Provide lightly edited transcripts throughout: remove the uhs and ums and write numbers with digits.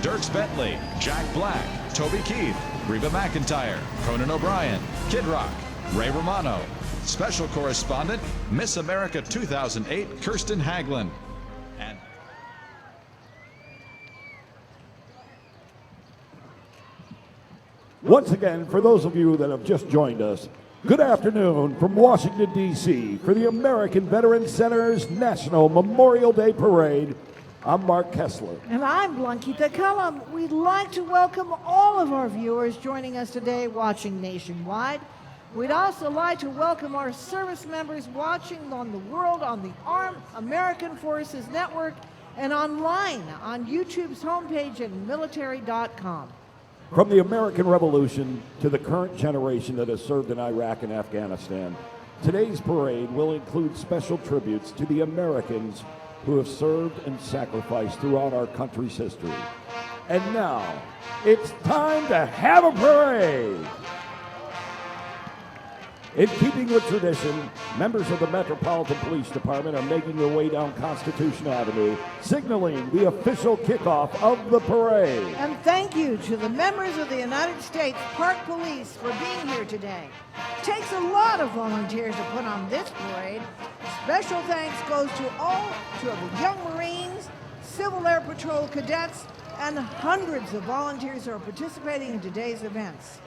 Dierks Bentley, Jack Black, Toby Keith, Reba McEntire, Conan O'Brien, Kid Rock, Ray Romano. Special correspondent, Miss America 2008, Kirsten Haglund. And once again, for those of you that have just joined us, good afternoon from Washington, D.C. for the American Veterans Center's National Memorial Day Parade. I'm Mark Kessler. And I'm Blanquita Cullum. We'd like to welcome all of our viewers joining us today watching nationwide. We'd also like to welcome our service members watching on the world on the Armed American Forces Network and online on YouTube's homepage at military.com. From the American Revolution to the current generation that has served in Iraq and Afghanistan, today's parade will include special tributes to the Americans who have served and sacrificed throughout our country's history. And now, it's time to have a parade! In keeping with tradition, members of the Metropolitan Police Department are making their way down Constitution Avenue, signaling the official kickoff of the parade. And thank you to the members of the United States Park Police for being here today. It takes a lot of volunteers to put on this parade. Special thanks goes to all of the young Marines, Civil Air Patrol cadets, and hundreds of volunteers who are participating in today's events.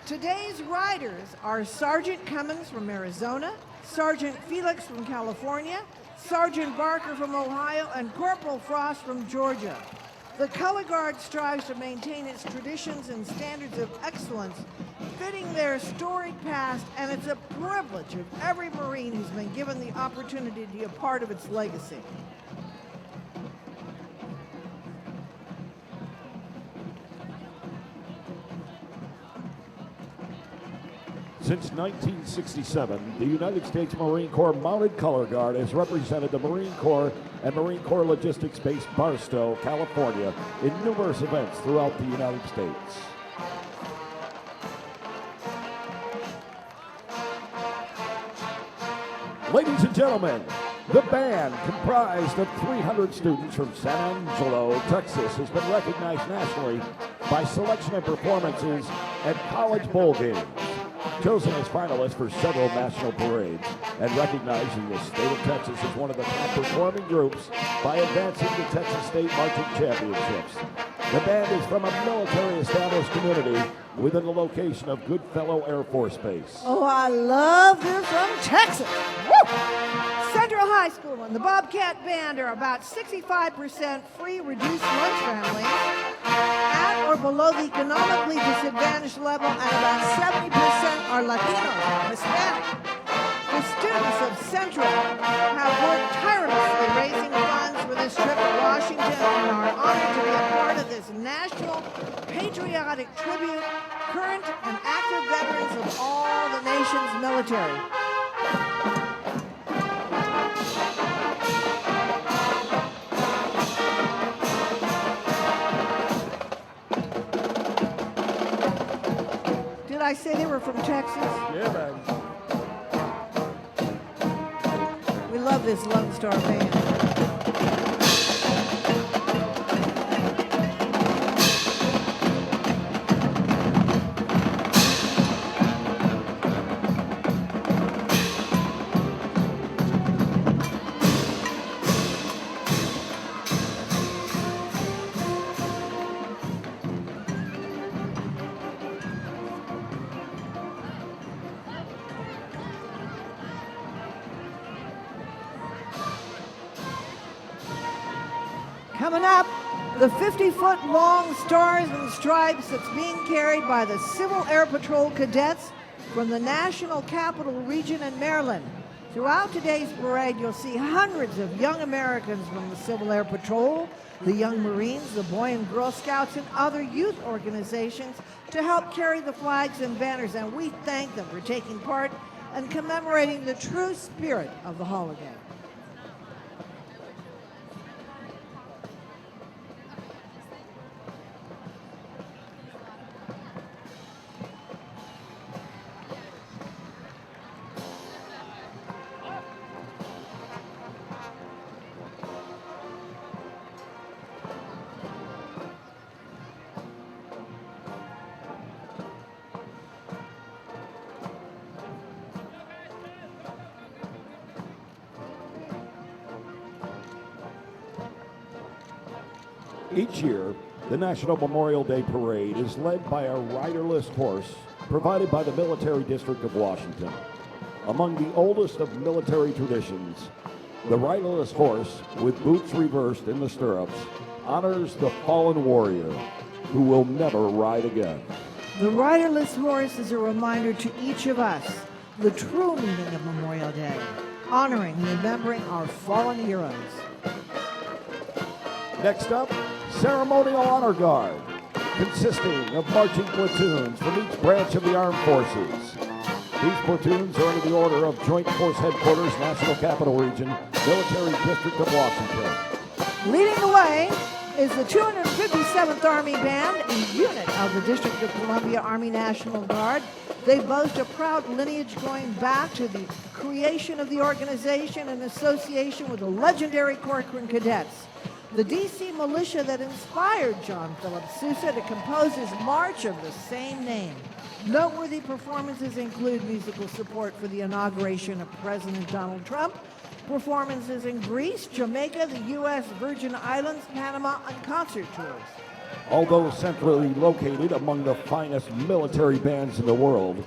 Today's riders are Sergeant Cummins from Arizona, Sergeant Felix from California, Sergeant Barker from Ohio, and Corporal Frost from Georgia. The Color Guard strives to maintain its traditions and standards of excellence, fitting their storied past, and it's a privilege of every Marine who's been given the opportunity to be a part of its legacy. Since 1967, the United States Marine Corps Mounted Color Guard has represented the Marine Corps and Marine Corps Logistics Base Barstow, California, in numerous events throughout the United States. Ladies and gentlemen, the band, comprised of 300 students from San Angelo, Texas, has been recognized nationally by selection and performances at college bowl games. Chosen as finalists for several national parades and recognized in the state of Texas as one of the top performing groups by advancing to Texas State Marching Championships. The band is from a military established community within the location of Goodfellow Air Force Base. Oh, I love they're from Texas. Woo! Central High School and the Bobcat Band are about 65% free reduced lunch families at or below the economically disadvantaged level, and about 70% are Latino and Hispanic. The students of Central have worked tirelessly raising funds for this trip to Washington and are honored to be a part of this national patriotic tribute, current and active veterans of all the nation's military. Did I say they were from Texas? Yeah, man. We love this Lone Star band. Coming up, the 50-foot-long Stars and Stripes that's being carried by the Civil Air Patrol cadets from the National Capital Region in Maryland. Throughout today's parade, you'll see hundreds of young Americans from the Civil Air Patrol, the Young Marines, the Boy and Girl Scouts, and other youth organizations to help carry the flags and banners, and we thank them for taking part and commemorating the true spirit of the holiday. Each year, the National Memorial Day Parade is led by a riderless horse provided by the Military District of Washington. Among the oldest of military traditions, the riderless horse, with boots reversed in the stirrups, honors the fallen warrior who will never ride again. The riderless horse is a reminder to each of us the true meaning of Memorial Day, honoring and remembering our fallen heroes. Next up, Ceremonial Honor Guard, consisting of marching platoons from each branch of the armed forces. These platoons are under the order of Joint Force Headquarters, National Capital Region, Military District of Washington. Leading the way is the 257th Army Band, a unit of the District of Columbia Army National Guard. They boast a proud lineage going back to the creation of the organization in association with the legendary Corcoran Cadets, the D.C. militia that inspired John Philip Sousa to compose his march of the same name. Noteworthy performances include musical support for the inauguration of President Donald Trump, performances in Greece, Jamaica, the U.S. Virgin Islands, Panama, and concert tours. Although centrally located among the finest military bands in the world,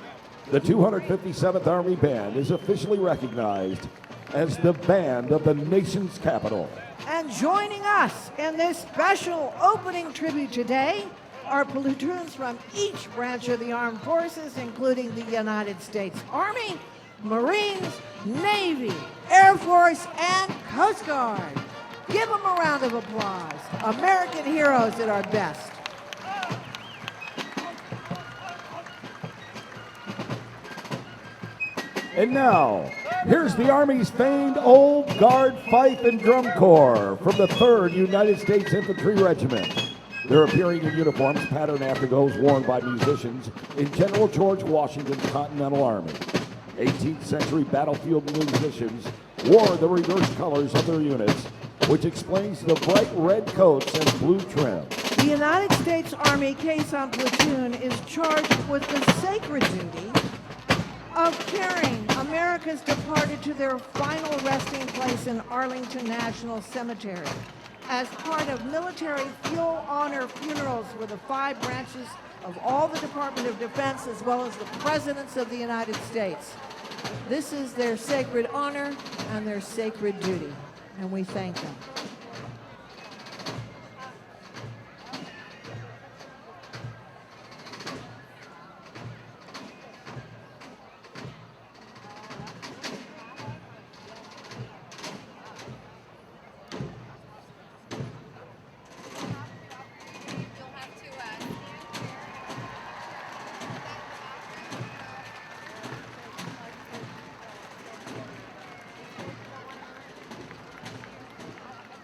the 257th Army Band is officially recognized as the band of the nation's capital. And joining us in this special opening tribute today are platoons from each branch of the armed forces, including the United States Army, Marines, Navy, Air Force, and Coast Guard. Give them a round of applause. American heroes at our best. And now, here's the Army's famed Old Guard Fife and Drum Corps from the 3rd United States Infantry Regiment. They're appearing in uniforms patterned after those worn by musicians in General George Washington's Continental Army. 18th century battlefield musicians wore the reverse colors of their units, which explains the bright red coats and blue trim. The United States Army Caisson Platoon is charged with the sacred duty of carrying America's departed to their final resting place in Arlington National Cemetery as part of military full honor funerals with the 5 branches of all the Department of Defense as well as the presidents of the United States. This is their sacred honor and their sacred duty, and we thank them.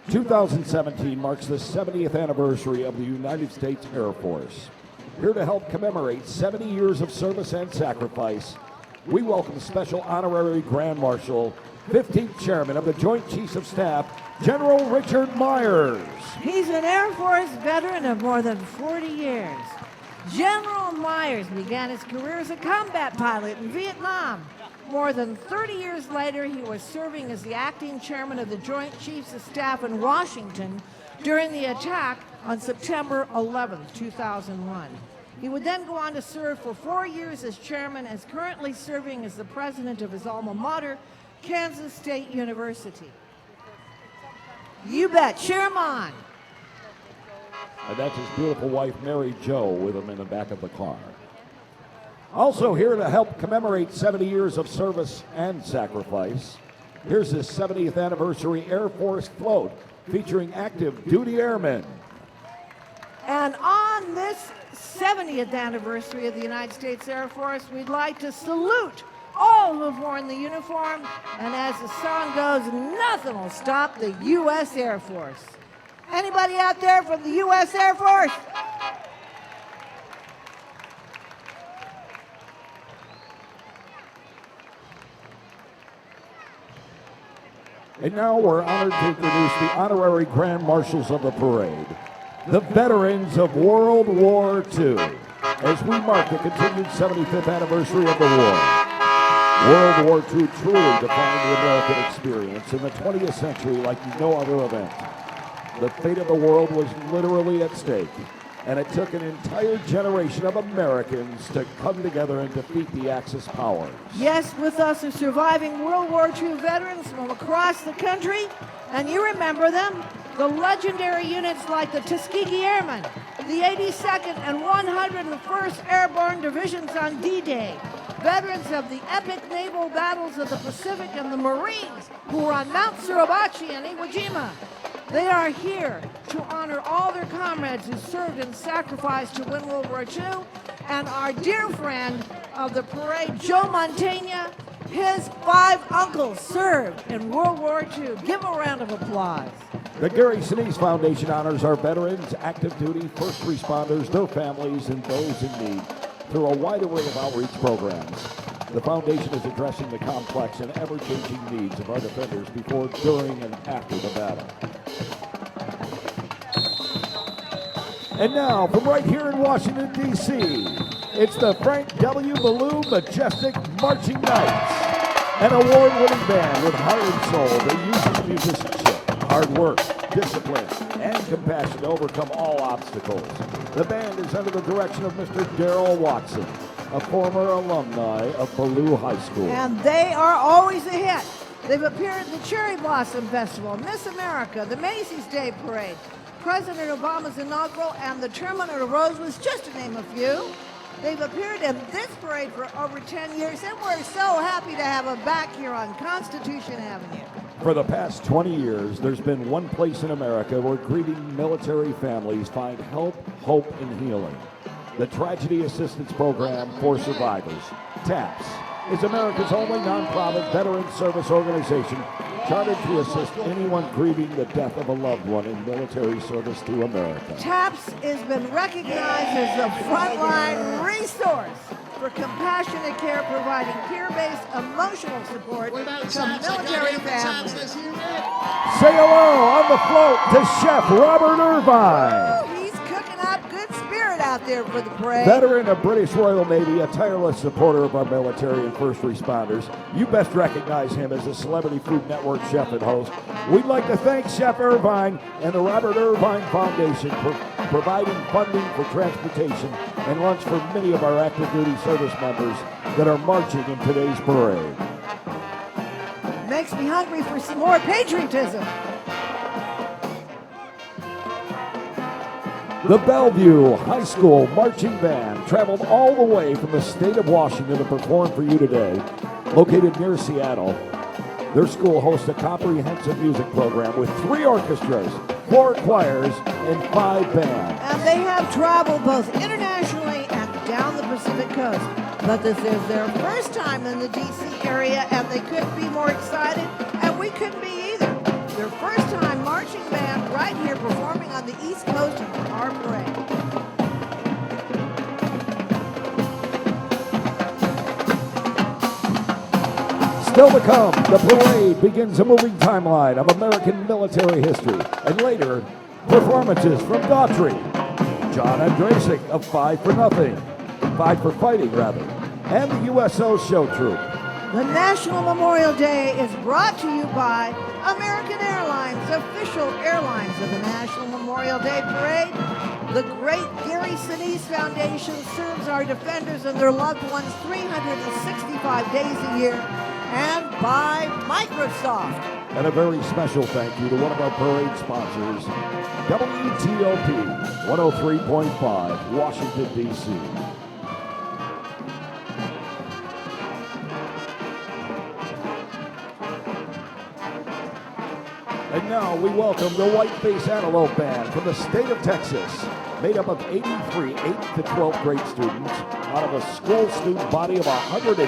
In 2017 marks the 70th anniversary of the United States Air Force. Here to help commemorate 70 years of service and sacrifice, we welcome Special Honorary Grand Marshal, 15th Chairman of the Joint Chiefs of Staff, General Richard Myers. He's an Air Force veteran of more than 40 years. General Myers began his career as a combat pilot in Vietnam. More than 30 years later, he was serving as the acting chairman of the Joint Chiefs of Staff in Washington during the attack on September 11, 2001. He would then go on to serve for 4 years as chairman, as currently serving as the president of his alma mater, Kansas State University. You bet, cheer him on. And that's his beautiful wife, Mary Jo, with him in the back of the car. Also here to help commemorate 70 years of service and sacrifice, here's the 70th anniversary Air Force float featuring active duty airmen. And on this 70th anniversary of the United States Air Force, we'd like to salute all who've worn the uniform, and as the song goes, nothing will stop the U.S. Air Force. Anybody out there from the U.S. Air Force? And now we're honored to introduce the Honorary Grand Marshals of the parade, the veterans of World War II, as we mark the continued 75th anniversary of the war. World War II truly defined the American experience in the 20th century like no other event. The fate of the world was literally at stake, and it took an entire generation of Americans to come together and defeat the Axis powers. Yes, with us are surviving World War II veterans from across the country, and you remember them, the legendary units like the Tuskegee Airmen, the 82nd and 101st Airborne Divisions on D-Day, veterans of the epic naval battles of the Pacific, and the Marines who were on Mount Suribachi and Iwo Jima. They are here to honor all their comrades who served and sacrificed to win World War II, and our dear friend of the parade, Joe Mantegna, his 5 uncles served in World War II. Give him a round of applause. The Gary Sinise Foundation honors our veterans, active duty, first responders, their families, and those in need through a wide array of outreach programs. The foundation is addressing the complex and ever-changing needs of our defenders before, during, and after the battle. And now, from right here in Washington, D.C., it's the Frank W. Ballou Majestic Marching Knights, an award-winning band with heart and soul that uses musicianship, hard work, discipline, and compassion to overcome all obstacles. The band is under the direction of Mr. Darrell Watson, a former alumni of Ballou High School. And they are always a hit. They've appeared at the Cherry Blossom Festival, Miss America, the Macy's Day Parade, President Obama's inaugural, and the Tournament of the Roses, just to name a few. They've appeared in this parade for over 10 years, and we're so happy to have them back here on Constitution Avenue. For the past 20 years, there's been one place in America where grieving military families find help, hope, and healing. The Tragedy Assistance Program for Survivors, TAPS, is America's only nonprofit veteran service organization chartered to assist anyone grieving the death of a loved one in military service to America. TAPS has been recognized as a frontline resource for compassionate care, providing peer-based emotional support to military families. Say hello on the float to Chef Robert Irvine. He's cooking up good spirit out there for the parade. Veteran of British Royal Navy, a tireless supporter of our military and first responders, you best recognize him as a Celebrity Food Network chef and host. We'd like to thank Chef Irvine and the Robert Irvine Foundation for providing funding for transportation and lunch for many of our active duty service members that are marching in today's parade. Makes me hungry for some more patriotism. The Bellevue High School Marching Band traveled all the way from the state of Washington to perform for you today. Located near Seattle, their school hosts a comprehensive music program with 3 orchestras, 4 choirs, and 5 bands. And they have traveled both internationally and down the Pacific Coast. But this is their first time in the D.C. area, and they couldn't be more excited, and we couldn't be either. Their first time marching band right here performing on the East Coast of our parade. Still to come, the parade begins a moving timeline of American military history, and later, performances from Daughtry, Ondrasik of Five for Fighting, and the USO Show Troupe. The National Memorial Day is brought to you by American Airlines, official airlines of the National Memorial Day Parade. The great Gary Sinise Foundation serves our defenders and their loved ones 365 days a year. And by Microsoft. And a very special thank you to one of our parade sponsors, WTOP 103.5, Washington, D.C. And now we welcome the Whiteface Antelope Band from the state of Texas, made up of 83 8th to 12th grade students out of a school student body of 115.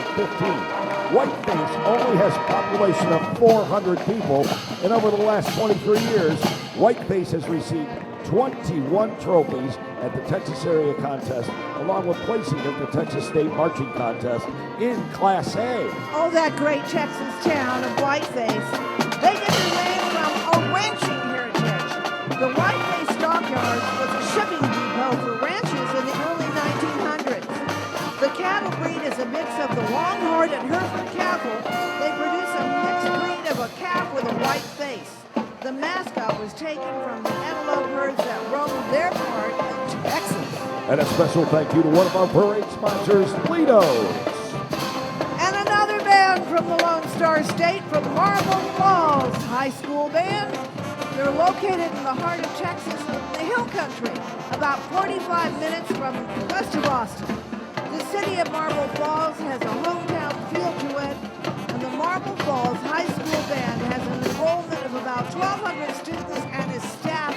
Whiteface only has a population of 400 people, and over the last 23 years, Whiteface has received 21 trophies at the Texas Area Contest, along with placing at the Texas State Marching Contest in Class A. Oh, that great Texas town of Whiteface. They get their name from a ranching heritage. The Whiteface Stockyards was a shipping depot for ranches in the early 1900s. The cattle breed is a mix of the Longhorn and Hereford cattle. They produce a mixed breed of a calf with a white face. the mascot was taken from the antelope herds that roamed their part of Texas. And a special thank you to one of our parade sponsors, Lido's. And another band from the Lone Star State, from Marble Falls High School Band. They're located in the heart of Texas, in the hill country, about 45 minutes west of Austin. The city of Marble Falls has a hometown feel to it, and the Marble Falls High School Band has an enrollment of about 1,200 students, and his staff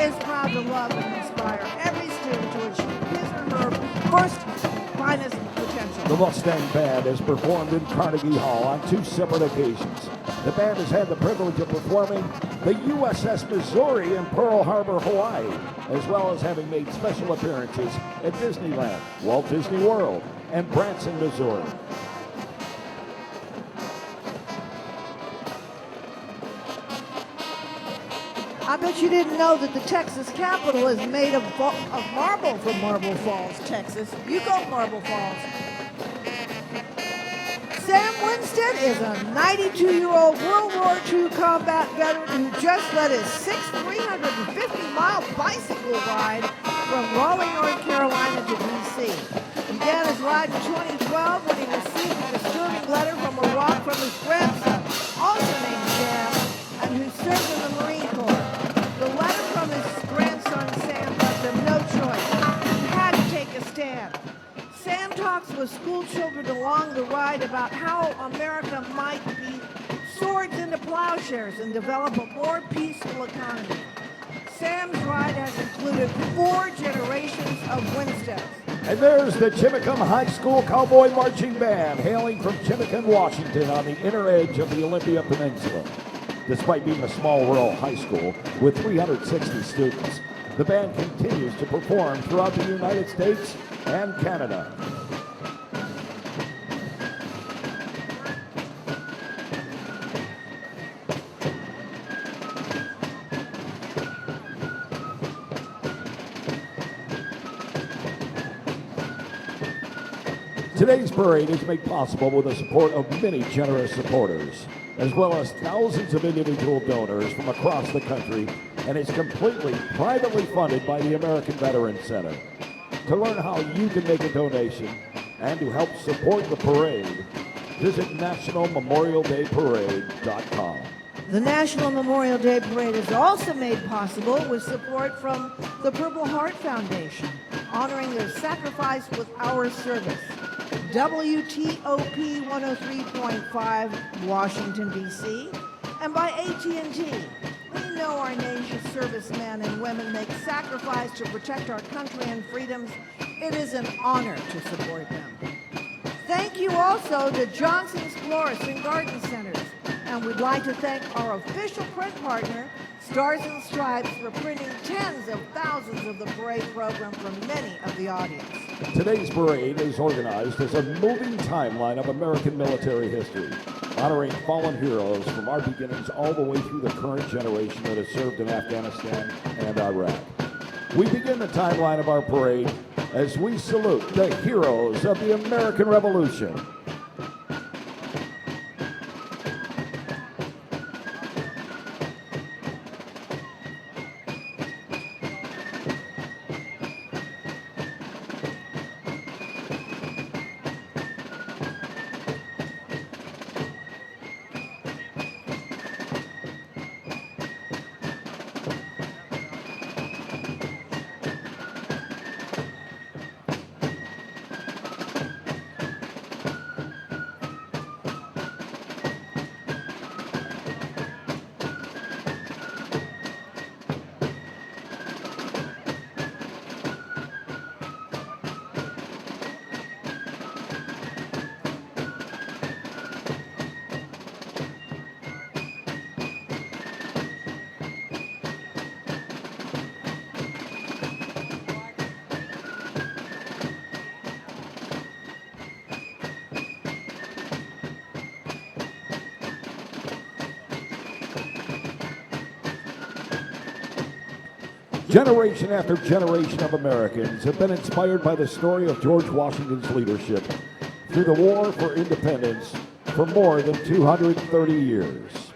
is proud to love and inspire every student to achieve his or her first finest potential. The Mustang Band has performed in Carnegie Hall on 2 separate occasions. The band has had the privilege of performing the USS Missouri in Pearl Harbor, Hawaii, as well as having made special appearances at Disneyland, Walt Disney World, and Branson, Missouri. I bet you didn't know that the Texas Capitol is made of marble from Marble Falls, Texas. You go, Marble Falls. Sam Winstead is a 92-year-old World War II combat veteran who just led his 6th 350-mile bicycle ride from Raleigh, North Carolina to D.C. He began his ride in 2012 when he received a disturbing letter from Iraq from his grandson, also named Sam, and who served in the Marine Corps. The letter from his grandson, Sam, left him no choice. He had to take a stand. Sam talks with school children along the ride about how America might be swords into plowshares and develop a more peaceful economy. Sam's ride has included 4 generations of Winsteads. And there's the Chimicum High School Cowboy Marching Band, hailing from Chimicum, Washington, on the inner edge of the Olympia Peninsula. Despite being a small rural high school with 360 students, the band continues to perform throughout the United States and Canada. Today's parade is made possible with the support of many generous supporters, as well as thousands of individual donors from across the country, and is completely privately funded by the American Veterans Center. To learn how you can make a donation and to help support the parade, visit NationalMemorialDayParade.com. The National Memorial Day Parade is also made possible with support from the Purple Heart Foundation, honoring their sacrifice with our service. WTOP 103.5, Washington, D.C., and by AT&T. We know our nation's servicemen and women make sacrifice to protect our country and freedoms. It is an honor to support them. Thank you also to Johnson's Florists and Garden Centers. And we'd like to thank our official print partner, Stars and Stripes, for printing tens of thousands of the parade program for many of the audience. Today's parade is organized as a moving timeline of American military history, honoring fallen heroes from our beginnings all the way through the current generation that has served in Afghanistan and Iraq. We begin the timeline of our parade as we salute the heroes of the American Revolution. Generation after generation of Americans have been inspired by the story of George Washington's leadership through the War for Independence for more than 230 years.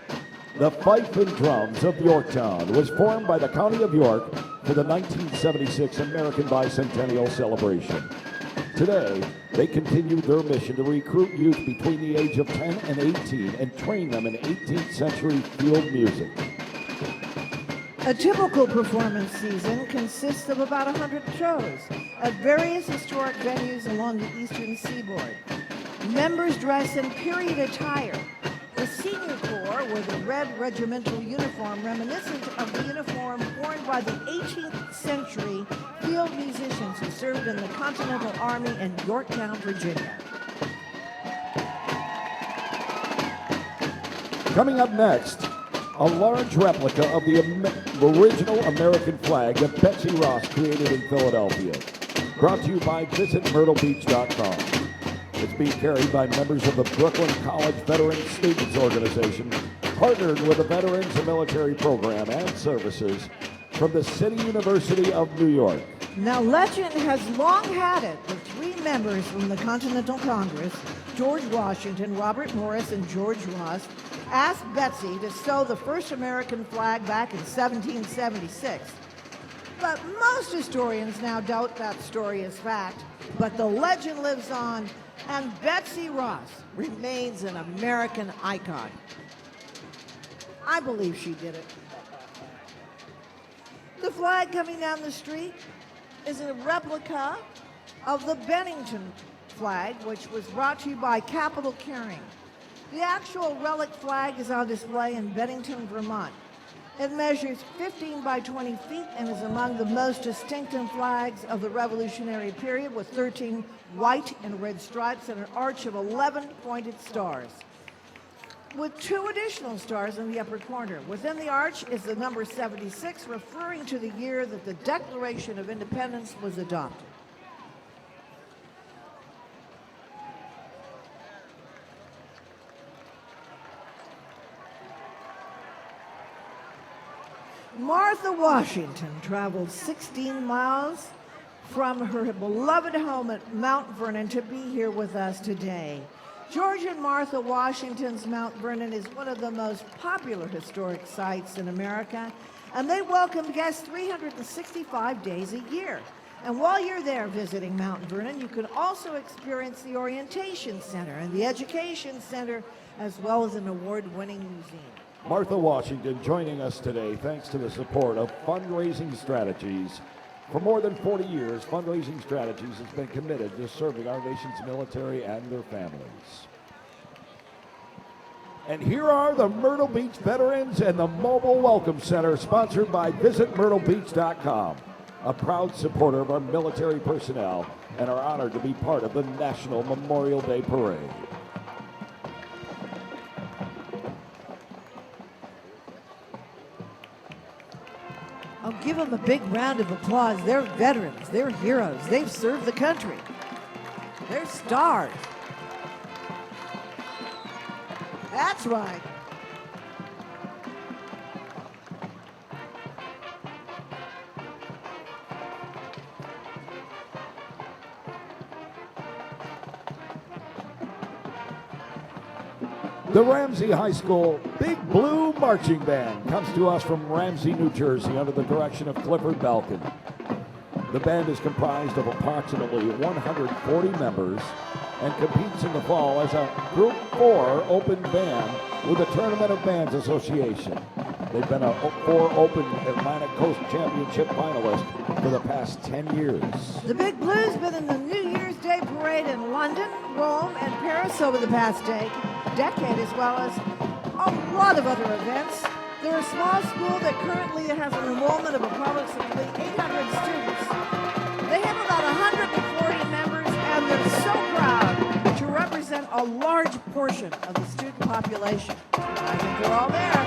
The Fife and Drums of Yorktown was formed by the County of York for the 1976 American Bicentennial celebration. Today, they continue their mission to recruit youth between the age of 10 and 18 and train them in 18th century field music. A typical performance season consists of about 100 shows at various historic venues along the eastern seaboard. Members dress in period attire. The senior corps wear the red regimental uniform reminiscent of the uniform worn by the 18th century field musicians who served in the Continental Army in Yorktown, Virginia. Coming up next, a large replica of the original American flag that Betsy Ross created in Philadelphia. Brought to you by visitmyrtlebeach.com. It's being carried by members of the Brooklyn College Veteran Students Organization, partnered with the Veterans and Military Program and Services from the City University of New York. Now, legend has long had it that three members from the Continental Congress, George Washington, Robert Morris, and George Ross, asked Betsy to sew the first American flag back in 1776. But most historians now doubt that story is fact. But the legend lives on, and Betsy Ross remains an American icon. I believe she did it. The flag coming down the street is a replica of the Bennington flag, which was brought to you by Capital Carrying. The actual relic flag is on display in Bennington, Vermont. It measures 15 by 20 feet and is among the most distinctive flags of the Revolutionary period, with 13 white and red stripes and an arch of 11 pointed stars, with 2 additional stars in the upper corner. Within the arch is the number 76, referring to the year that the Declaration of Independence was adopted. Martha Washington traveled 16 miles from her beloved home at Mount Vernon to be here with us today. George and Martha Washington's Mount Vernon is one of the most popular historic sites in America, and they welcome guests 365 days a year. And while you're there visiting Mount Vernon, you can also experience the Orientation Center and the Education Center, as well as an award-winning museum. Martha Washington joining us today thanks to the support of Fundraising Strategies. For more than 40 years, Fundraising Strategies has been committed to serving our nation's military and their families. And here are the Myrtle Beach veterans and the Mobile Welcome Center, sponsored by visitmyrtlebeach.com, a proud supporter of our military personnel, and are honored to be part of the National Memorial Day Parade. I'll give them a big round of applause. They're veterans. They're heroes. They've served the country. They're stars. That's right. The Ramsey High School Big Blue Marching Band comes to us from Ramsey, New Jersey, under the direction of Clifford Balkin. The band is comprised of approximately 140 members and competes in the fall as a Group 4 open band with the Tournament of Bands Association. They've been a 4 Open Atlantic Coast Championship finalist for the past 10 years. The Big Blue's been in the New Year's Day Parade in London, Rome, and Paris over the past decade, as well as a lot of other events. They're a small school that currently has an enrollment of approximately 800 students. They have about 140 members, and they're so proud to represent a large portion of the student population. I think they're all there.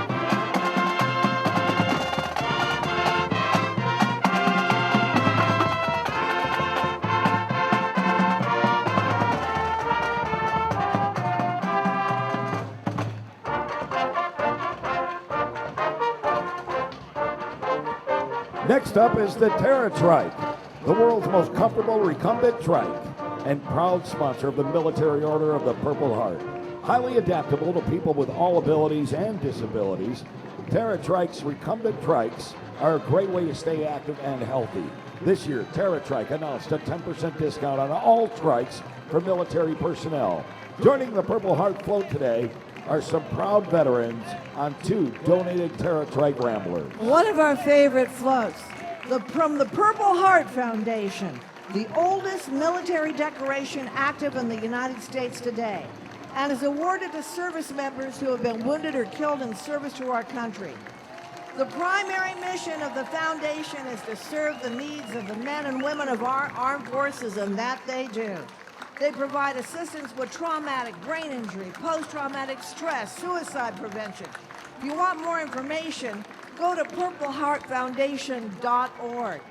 Next up is the Terrence Trike, the world's most comfortable recumbent trike and proud sponsor of the Military Order of the Purple Heart. Highly adaptable to people with all abilities and disabilities, TerraTrike's recumbent trikes are a great way to stay active and healthy. This year, TerraTrike announced a 10% discount on all trikes for military personnel. Joining the Purple Heart float today are some proud veterans on 2 donated TerraTrike Ramblers. One of our favorite floats, from the Purple Heart Foundation, the oldest military decoration active in the United States today, and is awarded to service members who have been wounded or killed in service to our country. The primary mission of the foundation is to serve the needs of the men and women of our armed forces, and that they do. They provide assistance with traumatic brain injury, post-traumatic stress, suicide prevention. If you want more information, go to purpleheartfoundation.org.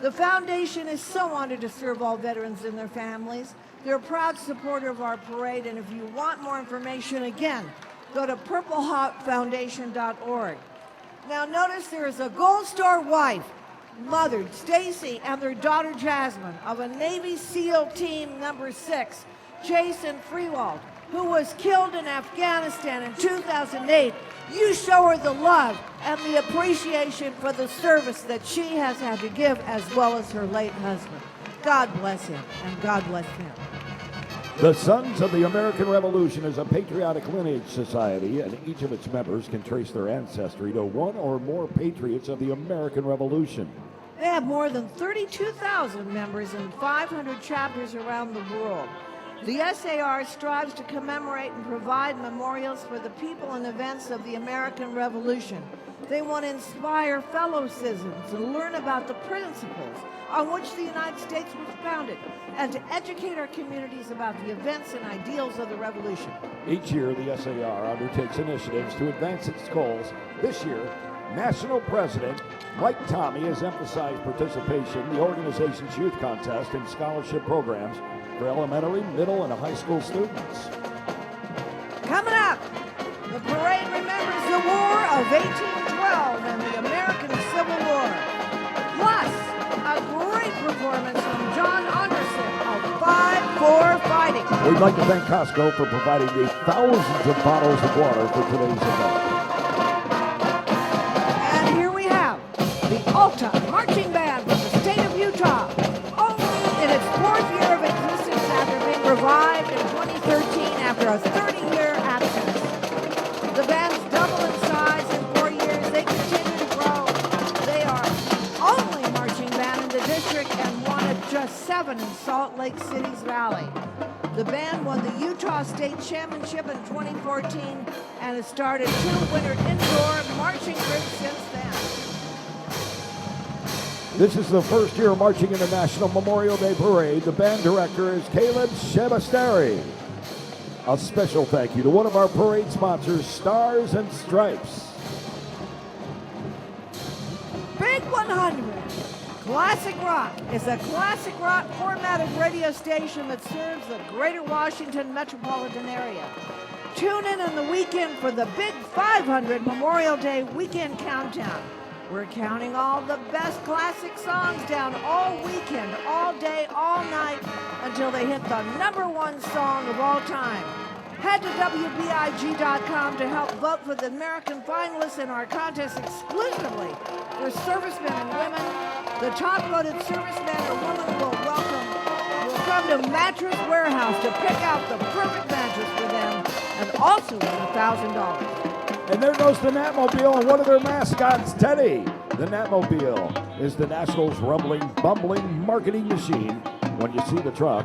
The foundation is so honored to serve all veterans and their families. They're a proud supporter of our parade, and if you want more information, again, go to purpleheartfoundation.org. Now notice there is a Gold Star wife, mother Stacy, and their daughter Jasmine of a Navy SEAL Team number 6, Jason Freewald, who was killed in Afghanistan in 2008. You show her the love and the appreciation for the service that she has had to give, as well as her late husband. God bless him, and God bless him. The Sons of the American Revolution is a patriotic lineage society, and each of its members can trace their ancestry to one or more patriots of the American Revolution. They have more than 32,000 members in 500 chapters around the world. The SAR strives to commemorate and provide memorials for the people and events of the American Revolution. They want to inspire fellow citizens and learn about the principles on which the United States was founded, and to educate our communities about the events and ideals of the Revolution. Each year, the SAR undertakes initiatives to advance its goals. This year, National President Mike Tommy has emphasized participation in the organization's youth contest and scholarship programs for elementary, middle, and high school students. Coming up, the parade remembers the War of 1812 and the American Civil War. Plus, a great performance from John Ondrasik of Five for Fighting. We'd like to thank Costco for providing the thousands of bottles of water for today's event. And here we have the Alta Marching Band from the state of Utah, only in its 4th year of existence after being revived in 2013 after a 30-year absence. The band's doubled in size in 4 years. They continue to grow. They are only marching band in the district and one of just 7 in Salt Lake City's Valley. The band won the Utah State Championship in 2014 and has started 2 winter indoor marching groups since then. This is the first year marching in the National Memorial Day Parade. The band director is Caleb Shabastari. A special thank you to one of our parade sponsors, Stars and Stripes. Big 100. Classic Rock is a classic rock formatted radio station that serves the greater Washington metropolitan area. Tune in on the weekend for the Big 500 Memorial Day weekend countdown. We're counting all the best classic songs down all weekend, all day, all night, until they hit the #1 song of all time. Head to WBIG.com to help vote for the American finalists in our contest exclusively for servicemen and women. The top voted serviceman or woman will come to Mattress Warehouse to pick out the perfect mattress for them and also win $1,000. And there goes the Natmobile and one of their mascots, Teddy. The Natmobile is the Nationals' rumbling, bumbling marketing machine. When you see the truck,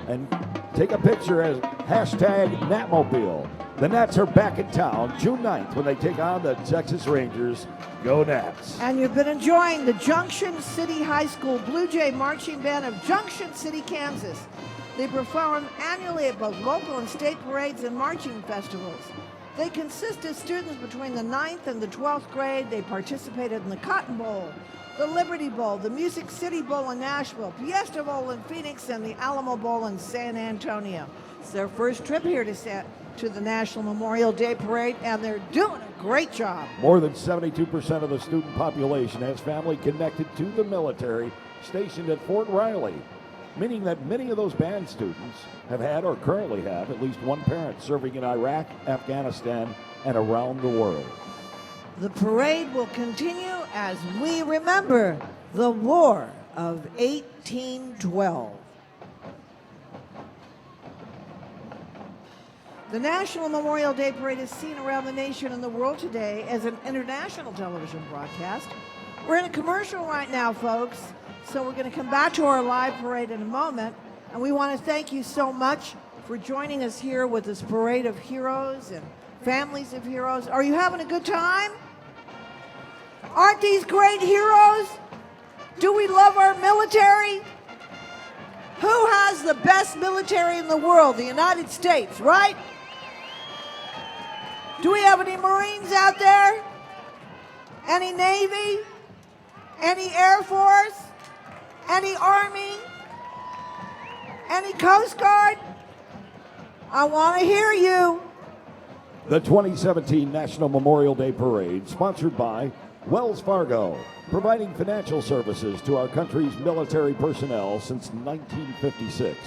and take a picture as #Natmobile. The Nats are back in town June 9th when they take on the Texas Rangers. Go Nats. And you've been enjoying the Junction City High School Blue Jay Marching Band of Junction City, Kansas. They perform annually at both local and state parades and marching festivals. They consist of students between the 9th and the 12th grade. They participated in the Cotton Bowl, the Liberty Bowl, the Music City Bowl in Nashville, Fiesta Bowl in Phoenix, and the Alamo Bowl in San Antonio. It's their first trip here to the National Memorial Day Parade, and they're doing a great job. More than 72% of the student population has family connected to the military stationed at Fort Riley. meaning that many of those band students have had or currently have at least one parent serving in Iraq, Afghanistan, and around the world. The parade will continue as we remember the War of 1812. The National Memorial Day Parade is seen around the nation and the world today as an international television broadcast. We're in a commercial right now, folks, so we're going to come back to our live parade in a moment, and we want to thank you so much for joining us here with this parade of heroes and families of heroes. Are you having a good time? Aren't these great heroes? Do we love our military? Who has the best military in the world? The United States, right? Do we have any Marines out there? Any Navy? Any Air Force? Any Army? Any Coast Guard? I want to hear you. The 2017 National Memorial Day Parade, sponsored by Wells Fargo, providing financial services to our country's military personnel since 1956.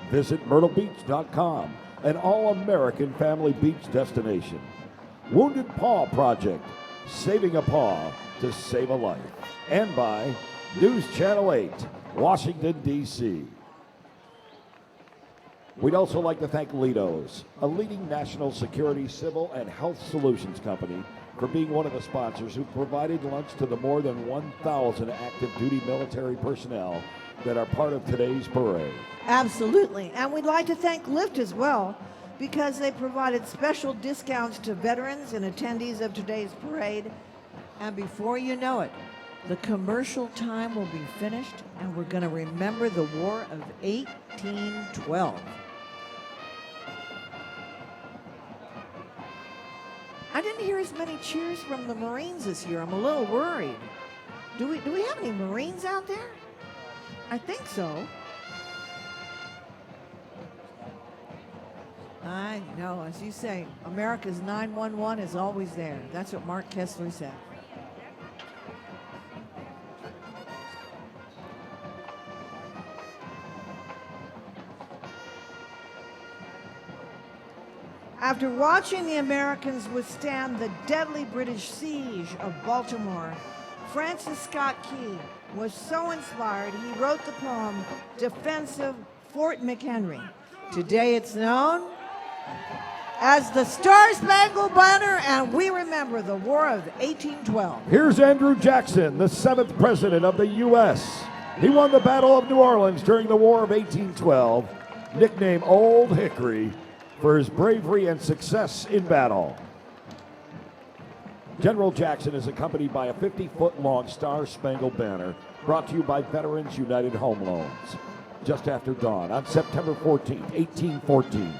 Visit MyrtleBeach.com, an all-American family beach destination. Wounded Paw Project, saving a paw to save a life. And by News Channel 8, Washington, D.C. We'd also like to thank Lido's, a leading national security, civil, and health solutions company, for being one of the sponsors who provided lunch to the more than 1,000 active duty military personnel that are part of today's parade. Absolutely. And we'd like to thank Lyft as well, because they provided special discounts to veterans and attendees of today's parade. And before you know it, the commercial time will be finished, and we're going to remember the War of 1812. I didn't hear as many cheers from the Marines this year. I'm a little worried. Do we have any Marines out there? I think so. I know, as you say, America's 911 is always there. That's what Mark Kessler said. After watching the Americans withstand the deadly British siege of Baltimore, Francis Scott Key was so inspired he wrote the poem Defense of Fort McHenry. Today it's known as the Star-Spangled Banner, and we remember the War of 1812. Here's Andrew Jackson, the 7th President of the U.S. He won the Battle of New Orleans during the War of 1812, nicknamed Old Hickory, for his bravery and success in battle. General Jackson is accompanied by a 50-foot-long Star-Spangled Banner brought to you by Veterans United Home Loans. Just after dawn on September 14, 1814,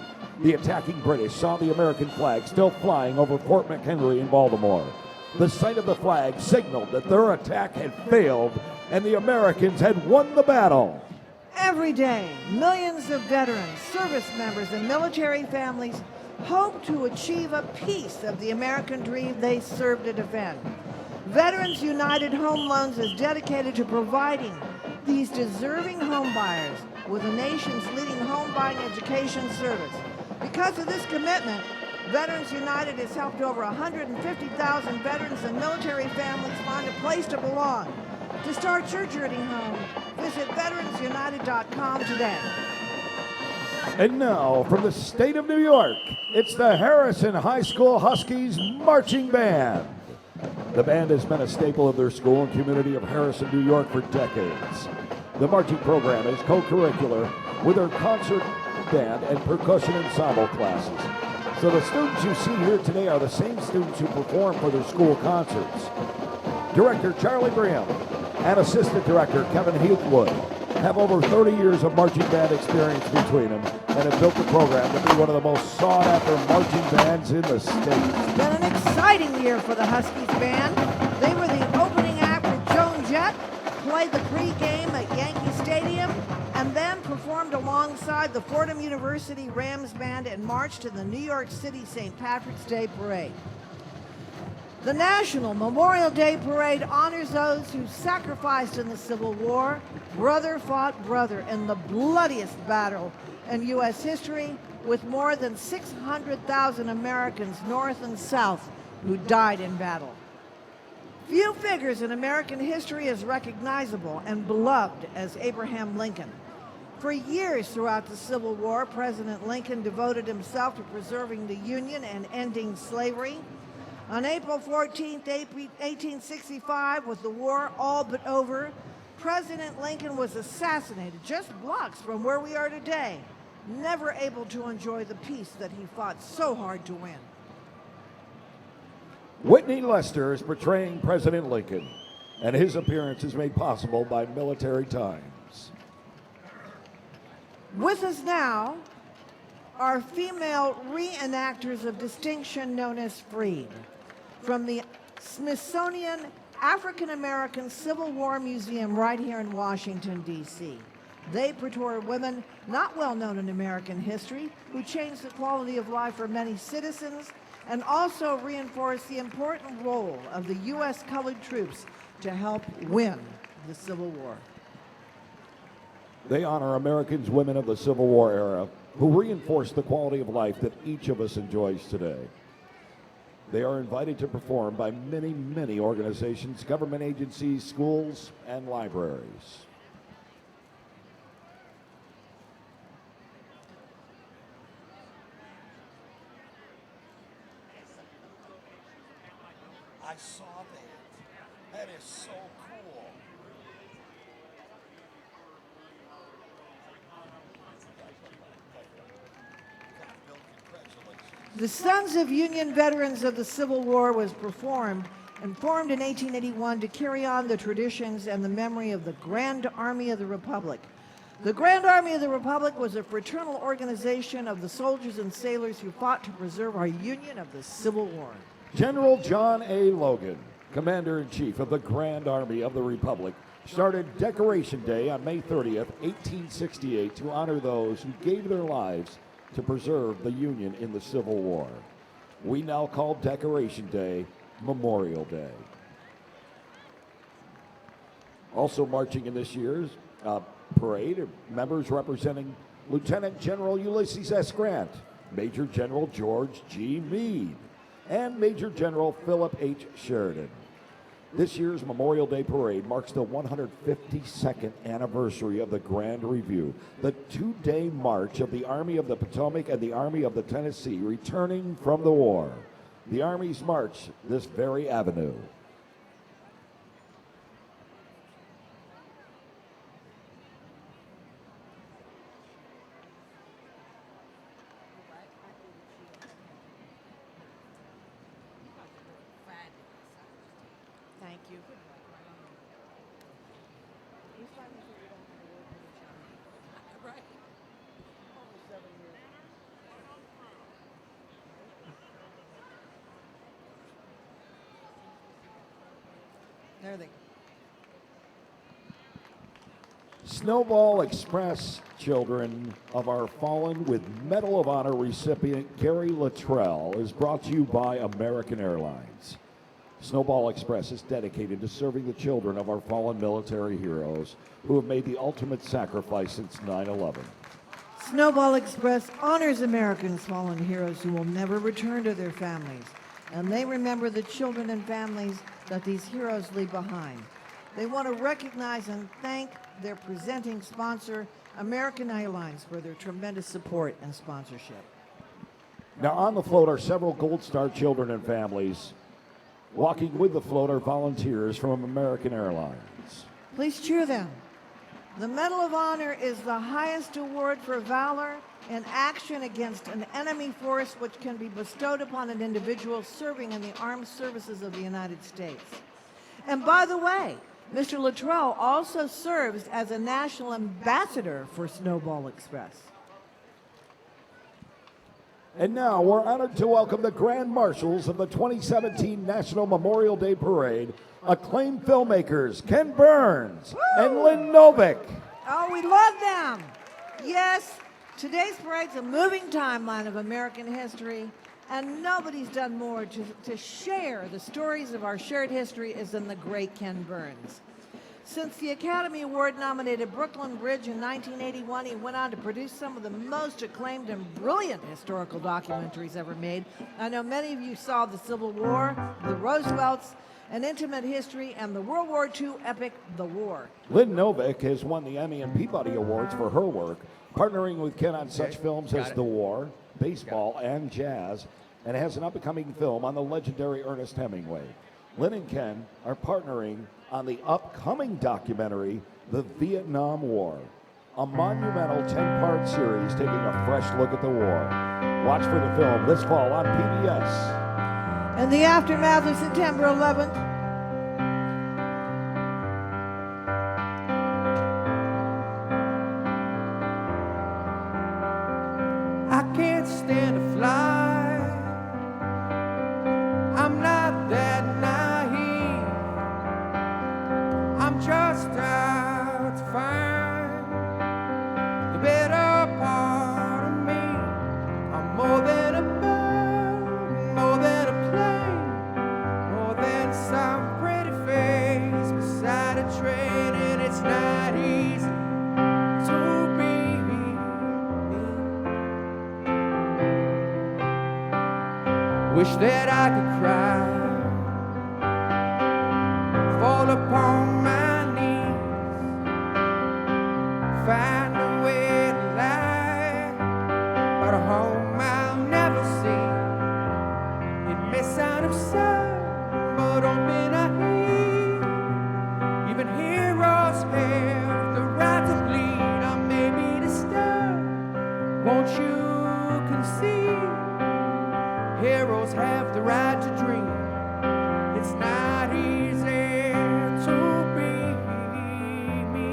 the attacking British saw the American flag still flying over Fort McHenry in Baltimore. The sight of the flag signaled that their attack had failed and the Americans had won the battle. Every day, millions of veterans, service members, and military families hope to achieve a piece of the American dream they serve to defend. Veterans United Home Loans is dedicated to providing these deserving home buyers with the nation's leading home buying education service. Because of this commitment, Veterans United has helped over 150,000 veterans and military families find a place to belong. To start your journey home, visit veteransunited.com today. And now, from the state of New York, it's the Harrison High School Huskies Marching Band. The band has been a staple of their school and community of Harrison, New York for decades. The marching program is co-curricular with their concert band and percussion ensemble classes. So the students you see here today are the same students who perform for their school concerts. Director Charlie Graham and Assistant Director Kevin Heathwood have over 30 years of marching band experience between them and have built the program to be one of the most sought-after marching bands in the state. It's been an exciting year for the Huskies band. They were the opening act for Joan Jett, played the pregame at Yankee Stadium, and then performed alongside the Fordham University Rams Band and marched to the New York City St. Patrick's Day Parade. The National Memorial Day Parade honors those who sacrificed in the Civil War. Brother fought brother in the bloodiest battle in U.S. history, with more than 600,000 Americans, North and South, who died in battle. Few figures in American history as recognizable and beloved as Abraham Lincoln. For years throughout the Civil War, President Lincoln devoted himself to preserving the Union and ending slavery. On April 14, 1865, with the war all but over, President Lincoln was assassinated just blocks from where we are today, never able to enjoy the peace that he fought so hard to win. Whitney Lester is portraying President Lincoln, and his appearance is made possible by Military Times. With us now are female re-enactors of distinction known as Freed, from the Smithsonian African American Civil War Museum right here in Washington, D.C. They portray women not well known in American history who changed the quality of life for many citizens and also reinforce the important role of the U.S. colored troops to help win the Civil War. They honor Americans, women of the Civil War era, who reinforce the quality of life that each of us enjoys today. They are invited to perform by many, many organizations, government agencies, schools, and libraries. I saw that. That is so cool. The Sons of Union Veterans of the Civil War was formed in 1881 to carry on the traditions and the memory of the Grand Army of the Republic. The Grand Army of the Republic was a fraternal organization of the soldiers and sailors who fought to preserve our Union of the Civil War. General John A. Logan, Commander-in-Chief of the Grand Army of the Republic, started Decoration Day on May 30th, 1868 to honor those who gave their lives to preserve the Union in the Civil War. We now call Decoration Day Memorial Day. Also marching in this year's parade are members representing Lieutenant General Ulysses S. Grant, Major General George G. Meade, and Major General Philip H. Sheridan. This year's Memorial Day Parade marks the 152nd anniversary of the Grand Review, the two-day march of the Army of the Potomac and the Army of the Tennessee returning from the war. The Armies march this very avenue. Thank you. There they go. Snowball Express children of our fallen with Medal of Honor recipient Gary Luttrell is brought to you by American Airlines. Snowball Express is dedicated to serving the children of our fallen military heroes who have made the ultimate sacrifice since 9/11. Snowball Express honors Americans' fallen heroes who will never return to their families, and they remember the children and families that these heroes leave behind. They want to recognize and thank their presenting sponsor, American Airlines, for their tremendous support and sponsorship. Now on the float are several Gold Star children and families. Walking with the float are volunteers from American Airlines. Please cheer them. The Medal of Honor is the highest award for valor in action against an enemy force which can be bestowed upon an individual serving in the armed services of the United States. And by the way, Mr. Luttrell also serves as a national ambassador for Snowball Express. And now we're honored to welcome the Grand Marshals of the 2017 National Memorial Day Parade, acclaimed filmmakers Ken Burns and Lynn Novick. Oh, we love them. Yes, today's parade's a moving timeline of American history, And nobody's done more to share the stories of our shared history as than the great Ken Burns. Since the Academy Award-nominated Brooklyn Bridge in 1981, he went on to produce some of the most acclaimed and brilliant historical documentaries ever made. I know many of you saw the Civil War, the Roosevelts, An Intimate History, and the World War II epic, The War. Lynn Novick has won the Emmy and Peabody Awards for her work, partnering with Ken on such films as The War, baseball, and jazz, and has an up-and-coming film on the legendary Ernest Hemingway. Lynn and Ken are partnering on the upcoming documentary, The Vietnam War, a monumental 10-part series taking a fresh look at the war. Watch for the film this fall on PBS. In the aftermath of September 11th, I can't stand to fly. I'm not that naive. I'm just out to find the better part of me. I'm more than a bird, more than a plane, more than some pretty face beside a train, and it's not easy to be me. Wish that I could cry, fall upon my knees, find a way to lie, but a home I'll never see. It may sound absurd, but open I hear. Even heroes have the right to bleed. I may be disturbed, won't you concede? Heroes have the right to dream. It's not easy to be me.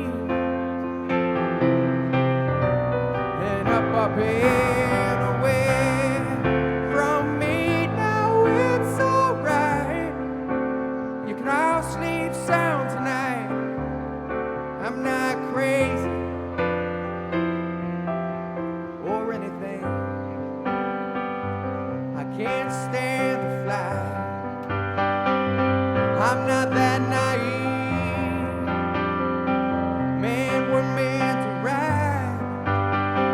And up and away from me, now it's alright. You can all sleep sound tonight. I'm not crazy or anything. I can't stand to fly. I'm not that naive. Man, we're meant to ride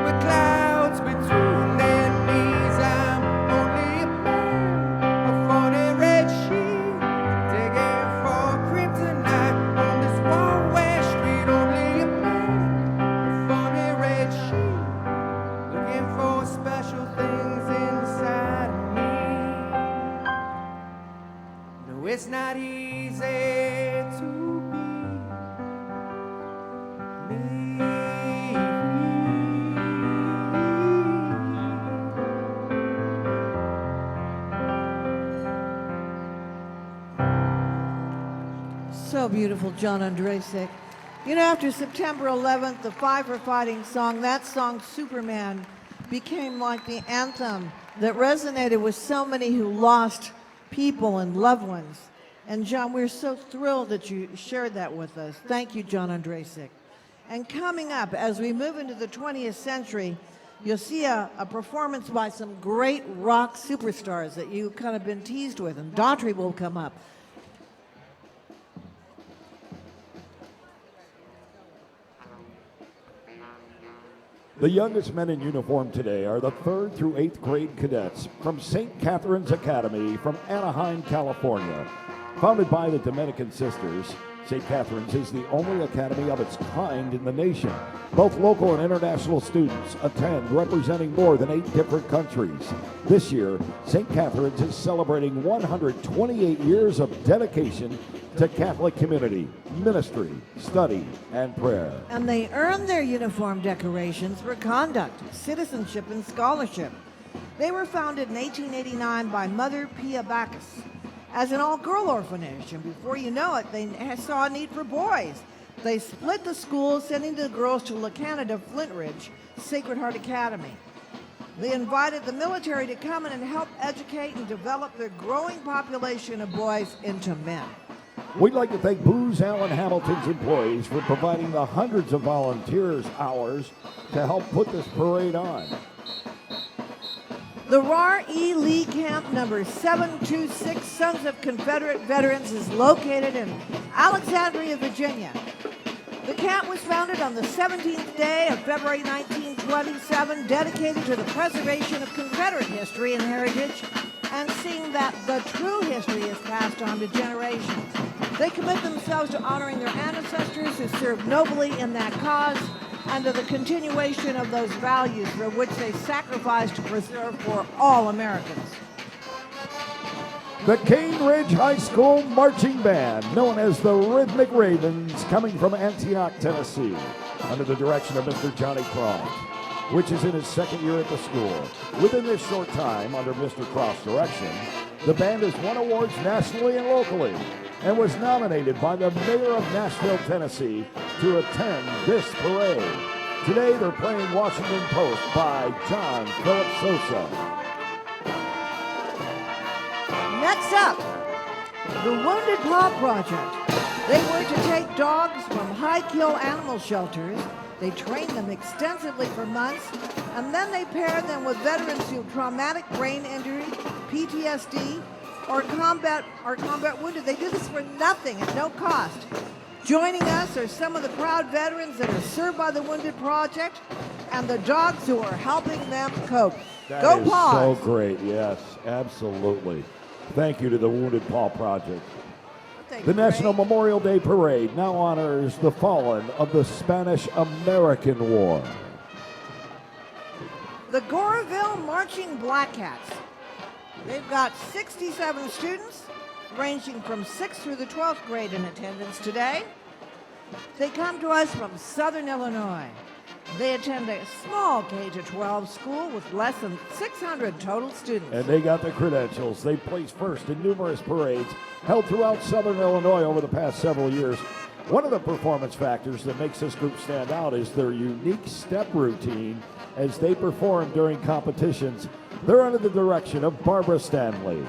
with clouds between their knees. I'm only a man, a funny red sheet, digging for kryptonite on this one-way street. Only a man, a funny red sheet, looking for special things inside of me. No, it's not easy to be me. so beautiful, John Ondrasik. You know, after September 11th, the Five were fighting song, that song, Superman, became like the anthem that resonated with so many who lost people and loved ones. And John, we're so thrilled that you shared that with us. Thank you, John Ondrasik. And coming up, as we move into the 20th century, you'll see a performance by some great rock superstars that you've kind of been teased with, and Daughtry will come up. The youngest men in uniform today are the 3rd through 8th grade cadets from St. Catherine's Academy from Anaheim, California. Founded by the Dominican Sisters, St. Catherine's is the only academy of its kind in the nation. Both local and international students attend, representing more than 8 different countries. This year, St. Catherine's is celebrating 128 years of dedication to Catholic community, ministry, study, and prayer. And they earned their uniform decorations for conduct, citizenship, and scholarship. They were founded in 1889 by Mother Pia Bacchus as an all-girl orphanage, and before you know it, they saw a need for boys. They split the school, sending the girls to La Canada, Flint Ridge, Sacred Heart Academy. They invited the military to come in and help educate and develop their growing population of boys into men. We'd like to thank Booz Allen Hamilton's employees for providing the hundreds of volunteers hours to help put this parade on. The RAR E. Lee Camp number 726 Sons of Confederate Veterans is located in Alexandria, Virginia. The camp was founded on the 17th day of February 1927, dedicated to the preservation of Confederate history and heritage and seeing that the true history is passed on to generations. They commit themselves to honoring their ancestors who served nobly in that cause and to the continuation of those values for which they sacrificed to preserve for all Americans. The Cane Ridge High School Marching Band, known as the Rhythmic Ravens, coming from Antioch, Tennessee, under the direction of Mr. Johnny Croft, which is in his second year at the school. Within this short time, under Mr. Croft's direction, the band has won awards nationally and locally, and was nominated by the mayor of Nashville, Tennessee, to attend this parade. Today, they're playing Washington Post by John Philip Sosa. Next up, the Wounded Paw Project. They were to take dogs from high-kill animal shelters. They trained them extensively for months, and then they paired them with veterans who have traumatic brain injury, PTSD, or combat wounded. They do this for nothing at no cost. Joining us are some of the proud veterans that are served by the Wounded Project and the dogs who are helping them cope. Go That is Paws! so great, yes, absolutely. Thank you to the Wounded Paw Project. Thank The you, National Ray. Memorial Day Parade now honors the fallen of the Spanish-American War. The Gourville Marching Black Cats. They've got 67 students, ranging from 6th through the 12th grade in attendance today. They come to us from Southern Illinois. They attend a small K-12 school with less than 600 total students. And they got the credentials. They placed first in numerous parades held throughout Southern Illinois over the past several years. One of the performance factors that makes this group stand out is their unique step routine as they perform during competitions. They're under the direction of Barbara Stanley.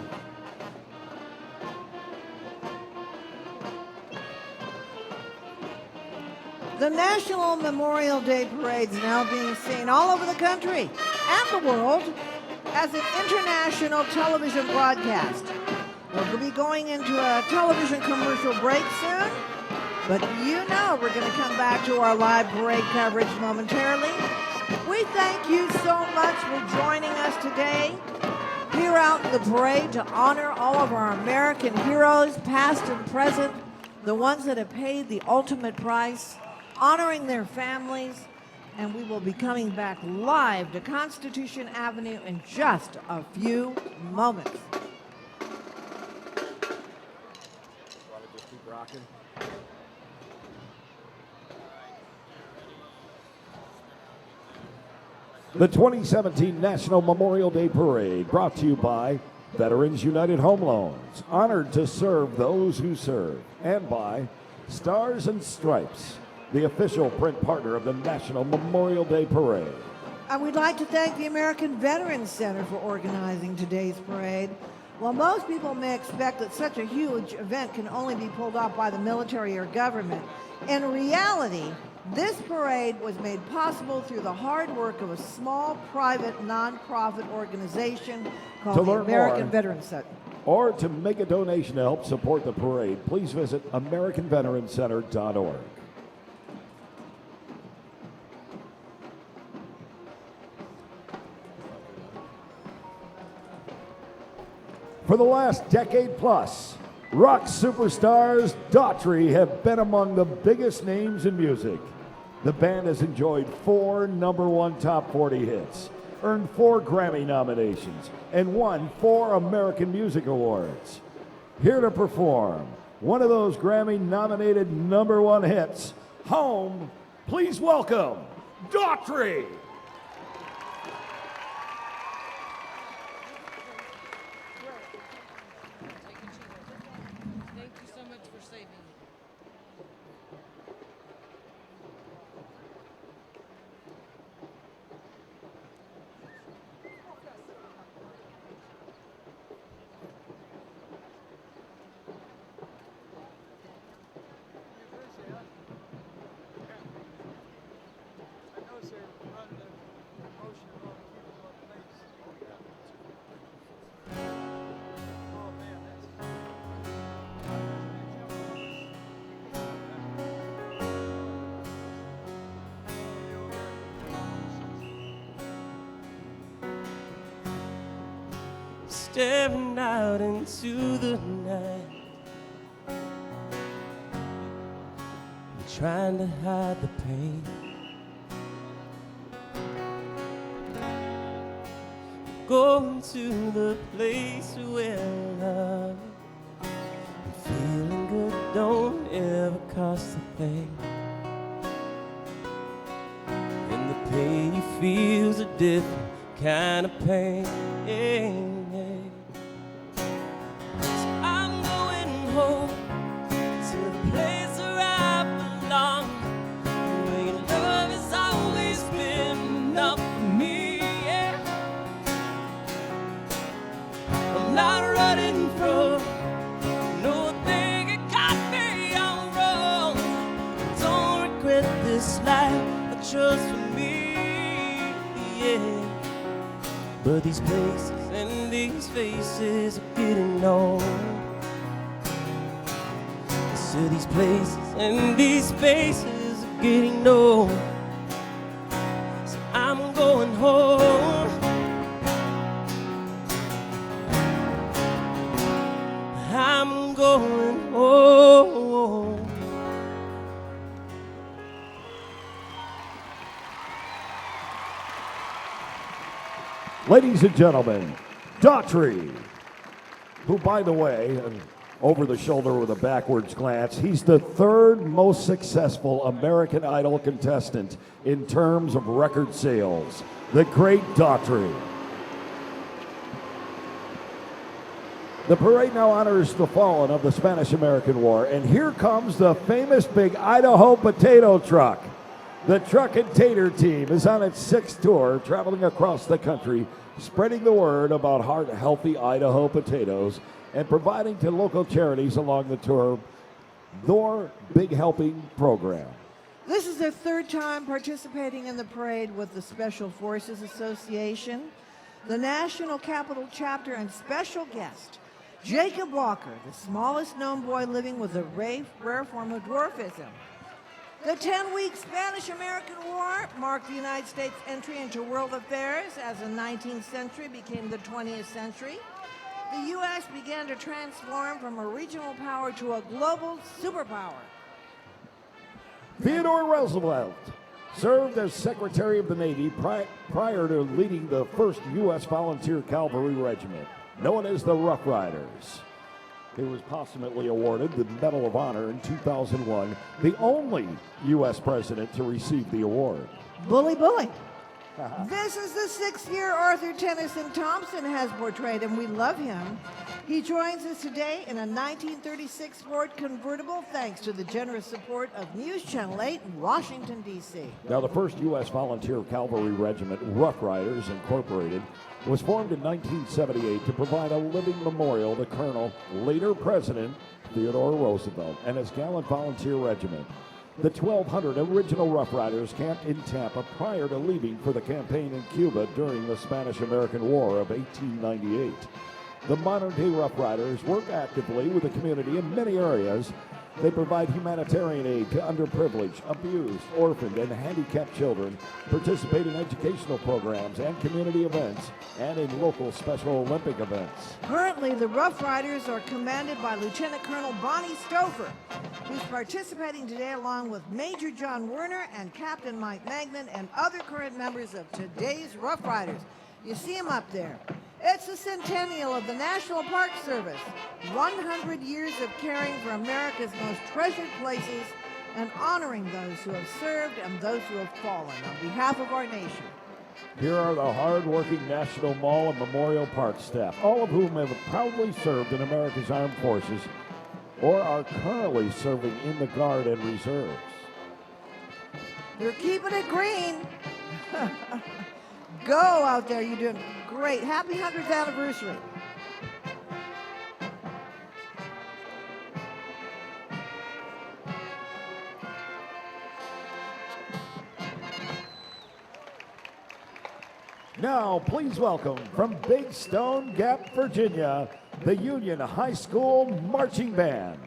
The National Memorial Day Parade is now being seen all over the country and the world as an international television broadcast. We'll be going into a television commercial break soon, but you know we're going to come back to our live parade coverage momentarily. We thank you so much for joining us today here out in the parade to honor all of our American heroes, past and present, the ones that have paid the ultimate price, honoring their families, and we will be coming back live to Constitution Avenue in just a few moments. The 2017 National Memorial Day Parade brought to you by Veterans United Home Loans, honored to serve those who serve, and by Stars and Stripes, the official print partner of the National Memorial Day Parade. And we'd like to thank the American Veterans Center for organizing today's parade. While most people may expect that such a huge event can only be pulled off by the military or government, in reality, this parade was made possible through the hard work of a small, private, nonprofit organization called To the learn American more, Veterans Center. Or to make a donation to help support the parade, please visit AmericanVeteranCenter.org. For the last decade plus, rock superstars Daughtry have been among the biggest names in music. The band has enjoyed 4 #1 top 40 hits, earned 4 Grammy nominations, and won 4 American Music Awards. Here to perform one of those Grammy-nominated #1 hits, Home, please welcome Daughtry. Thank you so much for saving me. I know, sir. Run the staring out into the night, trying to hide the pain. Going to the place where love and feeling good don't ever cost a thing. And the pain you feel's a different kind of pain. So I'm going home to the place where I belong, where your love has always been enough for me. Yeah. I'm not running from no thing that got me all wrong. Don't regret this life I chose for me. Yeah. But these places and these faces are getting old. I said these places and these faces are getting old. So I'm going home. I'm going home. Ladies and gentlemen, Daughtry, who, by the way, and over the shoulder with a backwards glance, he's the third most successful American Idol contestant in terms of record sales. The great Daughtry. The parade now honors the fallen of the Spanish-American War, and here comes the famous big Idaho potato truck. The Truck and Tater team is on its 6th tour, traveling across the country, spreading the word about heart-healthy Idaho potatoes and providing to local charities along the tour their Big Helping program. This is their 3rd time participating in the parade with the Special Forces Association, the National Capital Chapter, and special guest, Jacob Walker, the smallest known boy living with a rare form of dwarfism. The 10-week Spanish-American War marked the United States' entry into world affairs as the 19th century became the 20th century. The U.S. began to transform from a regional power to a global superpower. Theodore Roosevelt served as Secretary of the Navy prior to leading the 1st U.S. Volunteer Cavalry Regiment, known as the Rough Riders. He was posthumously awarded the Medal of Honor in 2001, the only U.S. president to receive the award. Bully, bully. This is the 6th year Arthur Tennyson Thompson has portrayed, and we love him. He joins us today in a 1936 Ford convertible, thanks to the generous support of News Channel 8 in Washington, D.C. Now, the 1st U.S. Volunteer Cavalry Regiment, Rough Riders Incorporated, was formed in 1978 to provide a living memorial to Colonel, later President Theodore Roosevelt, and his gallant volunteer regiment. The 1,200 original Rough Riders camped in Tampa prior to leaving for the campaign in Cuba during the Spanish-American War of 1898. The modern-day Rough Riders work actively with the community in many areas. They provide humanitarian aid to underprivileged, abused, orphaned, and handicapped children, participate in educational programs and community events, and in local Special Olympic events. Currently, the Rough Riders are commanded by Lieutenant Colonel Bonnie Stouffer, who's participating today along with Major John Werner and Captain Mike Magnan and other current members of today's Rough Riders. You see them up there. It's the centennial of the National Park Service, 100 years of caring for America's most treasured places and honoring those who have served and those who have fallen on behalf of our nation. Here are the hard-working National Mall and Memorial Park staff, all of whom have proudly served in America's armed forces or are currently serving in the Guard and Reserves. They're keeping it green. Go out there, you're doing great. Happy 100th anniversary. Now, please welcome from Big Stone Gap, Virginia, the Union High School Marching Band.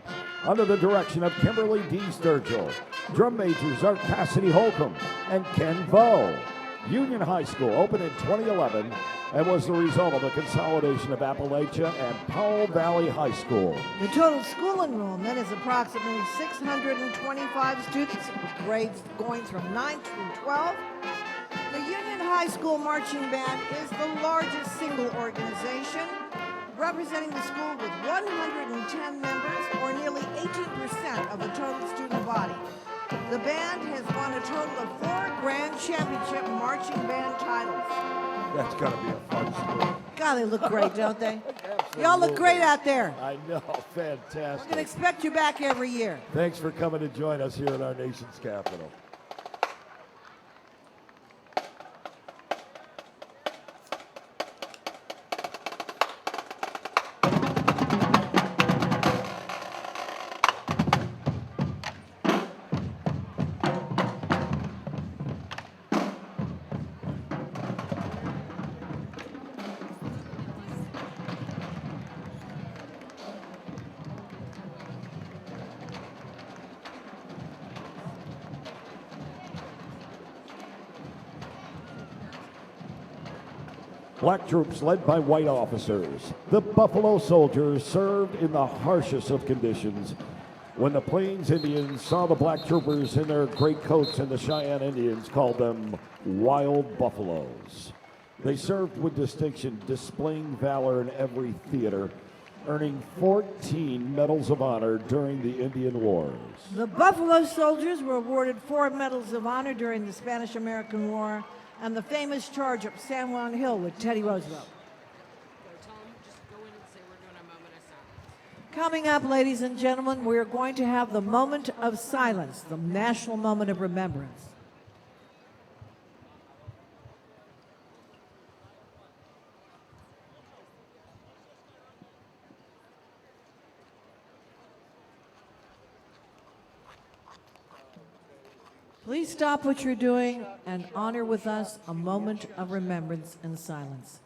Under the direction of Kimberly D. Sturgill, drum majors are Cassidy Holcomb and Ken Vo. Union High School opened in 2011 and was the result of a consolidation of Appalachia and Powell Valley High School. The total school enrollment is approximately 625 students, with grades going from 9 through 12. The Union High School Marching Band is the largest single organization, representing the school with 110 members, or nearly 18% of the total student body. The band has won a total of 4 Grand Championship marching band titles. That's got to be a fun story. God, they look great, don't they? Y'all look great out there. I know, We're going to fantastic. expect you back every year. Thanks for coming to join us here in our nation's capital. Black troops led by white officers. The Buffalo Soldiers served in the harshest of conditions. When the Plains Indians saw the black troopers in their great coats, and the Cheyenne Indians called them wild buffaloes. They served with distinction, displaying valor in every theater, earning 14 Medals of Honor during the Indian Wars. The Buffalo Soldiers were awarded 4 Medals of Honor during the Spanish-American War and the famous charge up San Juan Hill with Teddy Roosevelt. Coming up, ladies and gentlemen, we are going to have the moment of silence, the national moment of remembrance. Please stop what you're doing and honor with us a moment of remembrance and silence.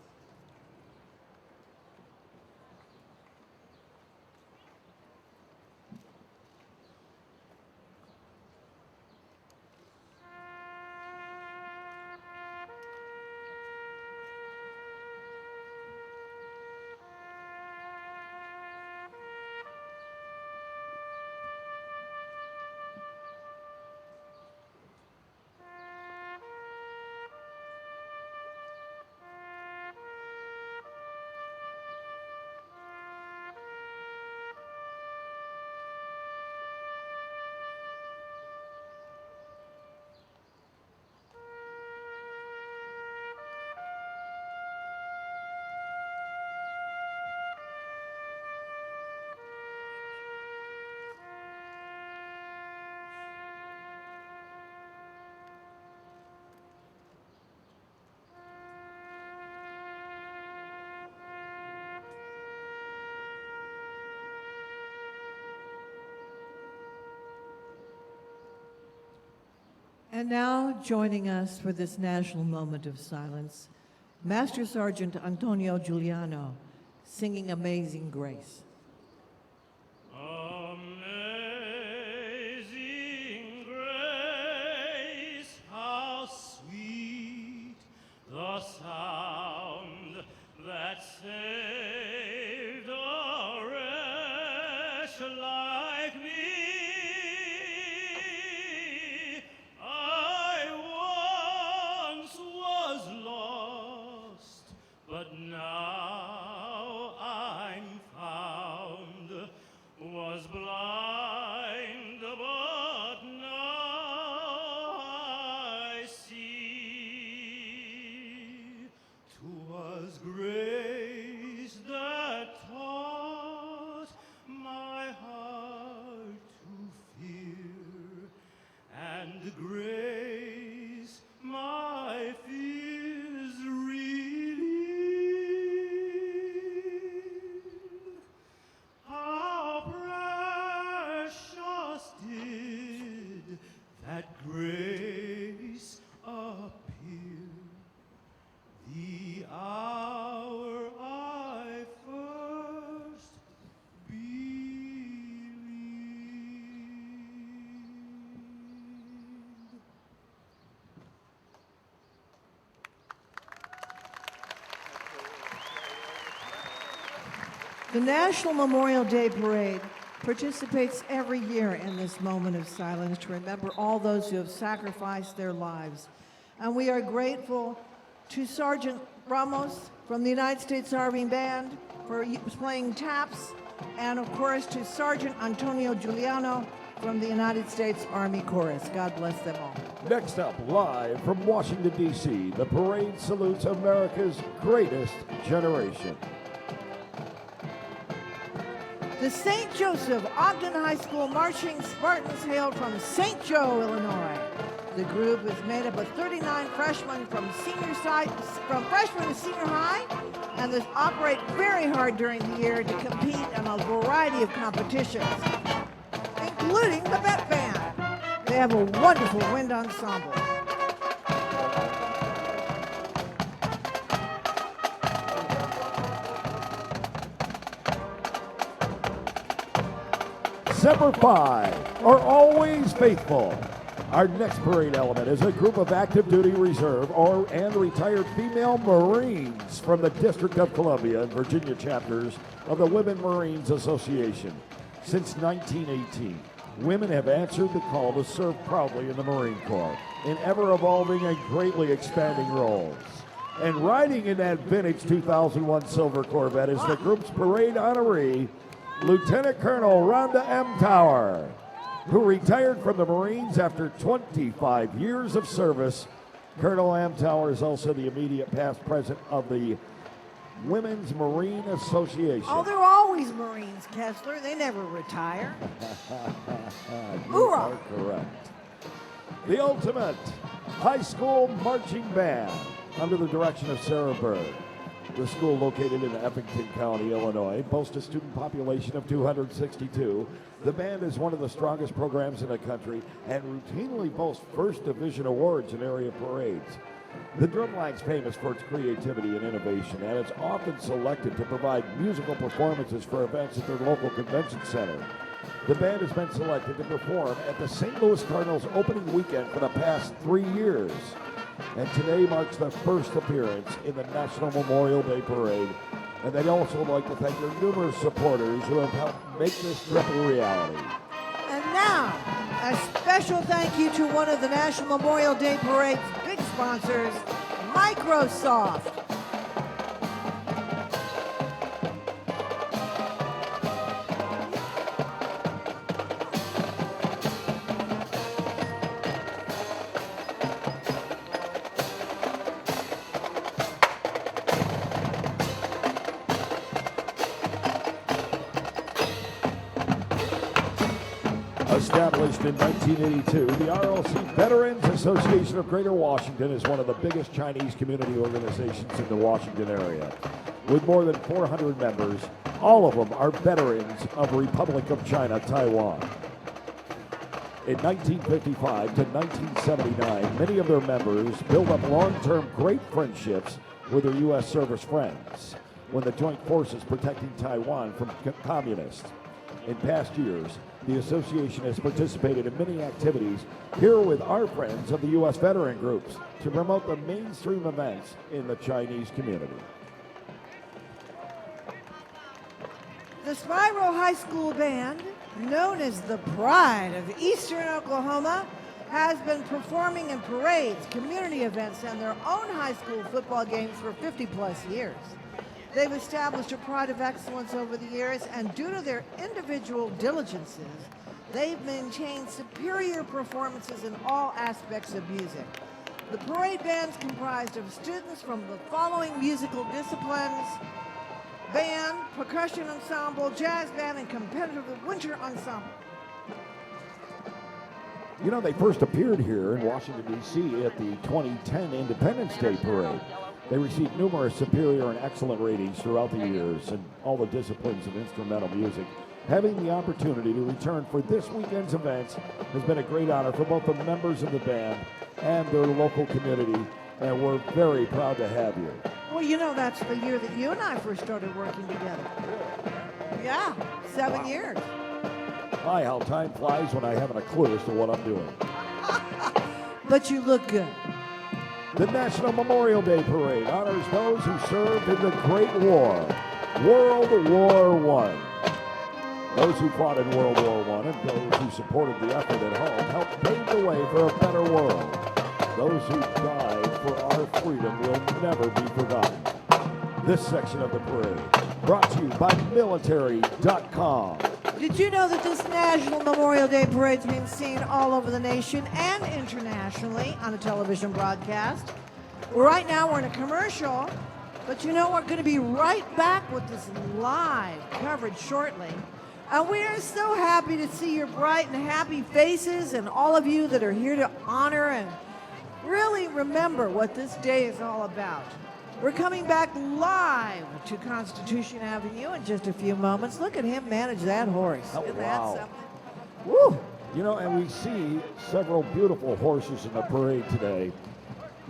And now, joining us for this national moment of silence, Master Sergeant Antonio Giuliano, singing Amazing Grace. Amazing grace, how sweet the sound that saved a wretch like me. I once was lost, but now I'm found, was blind, but now I see. The National Memorial Day Parade participates every year in this moment of silence to remember all those who have sacrificed their lives. And we are grateful to Sergeant Ramos from the United States Army Band for playing taps, and of course to Sergeant Antonio Giuliano from the United States Army Chorus. God bless them all. Next up, live from Washington, D.C., the parade salutes America's greatest generation. The St. Joseph Ogden High School Marching Spartans hail from St. Joe, Illinois. The group is made up of 39 freshmen from freshman to senior high, and they operate very hard during the year to compete in a variety of competitions, including the Vet Band. They have a wonderful wind ensemble. Semper Fi are always faithful. Our next parade element is a group of active duty reserve and retired female Marines from the District of Columbia and Virginia chapters of the Women Marines Association. Since 1918, women have answered the call to serve proudly in the Marine Corps in ever-evolving and greatly expanding roles. And riding in that vintage 2001 silver Corvette is the group's parade honoree, Lieutenant Colonel Rhonda M. Tower, who retired from the Marines after 25 years of service. Colonel M. Tower is also the immediate past president of the Women's Marine Association. Oh, they're always Marines, Kessler. They never retire. You are correct. The ultimate high school marching band under the direction of Sarah Bird. The school, located in Effington County, Illinois, boasts a student population of 262. The band is one of the strongest programs in the country and routinely boasts first division awards in area parades. The drumline's famous for its creativity and innovation, and it's often selected to provide musical performances for events at their local convention center. The band has been selected to perform at the St. Louis Cardinals opening weekend for the past 3 years. And today marks their first appearance in the National Memorial Day Parade. And they'd also like to thank their numerous supporters who have helped make this trip a reality. And now, a special thank you to one of the National Memorial Day Parade's big sponsors, Microsoft. Established in 1982, the RLC Veterans Association of Greater Washington is one of the biggest Chinese community organizations in the Washington area. With more than 400 members, all of them are veterans of Republic of China, Taiwan. In 1955 to 1979, many of their members built up long-term great friendships with their U.S. service friends when the joint forces protecting Taiwan from communists. In past years, the association has participated in many activities here with our friends of the U.S. veteran groups to promote the mainstream events in the Chinese community. The Spiro High School Band, known as the Pride of Eastern Oklahoma, has been performing in parades, community events, and their own high school football games for 50-plus years. They've established a pride of excellence over the years, and due to their individual diligences, they've maintained superior performances in all aspects of music. The parade band's comprised of students from the following musical disciplines: band, percussion ensemble, jazz band, and competitive winter ensemble. You know, they first appeared here in Washington, D.C. at the 2010 Independence Day Parade. They received numerous superior and excellent ratings throughout the years in all the disciplines of instrumental music. Having the opportunity to return for this weekend's events has been a great honor for both the members of the band and their local community, and we're very proud to have you. Well, you know, that's the year that you and I first started working together. Yeah, 7 years. My, how time flies when I haven't a clue as to what I'm doing. But you look good. The National Memorial Day Parade honors those who served in the Great War. World War I. Those who fought in World War I and those who supported the effort at home helped pave the way for a better world. Those who died for our freedom will never be forgotten. This section of the parade brought to you by military.com. Did you know that this National Memorial Day Parade is being seen all over the nation and internationally on a television broadcast? Right now we're in a commercial, but you know we're going to be right back with this live coverage shortly. And we are so happy to see your bright and happy faces and all of you that are here to honor and really remember what this day is all about. We're coming back live to Constitution Avenue in just a few moments. Look at him manage that horse. Oh, Isn't wow. that something? Woo! You know, and we see several beautiful horses in the parade today,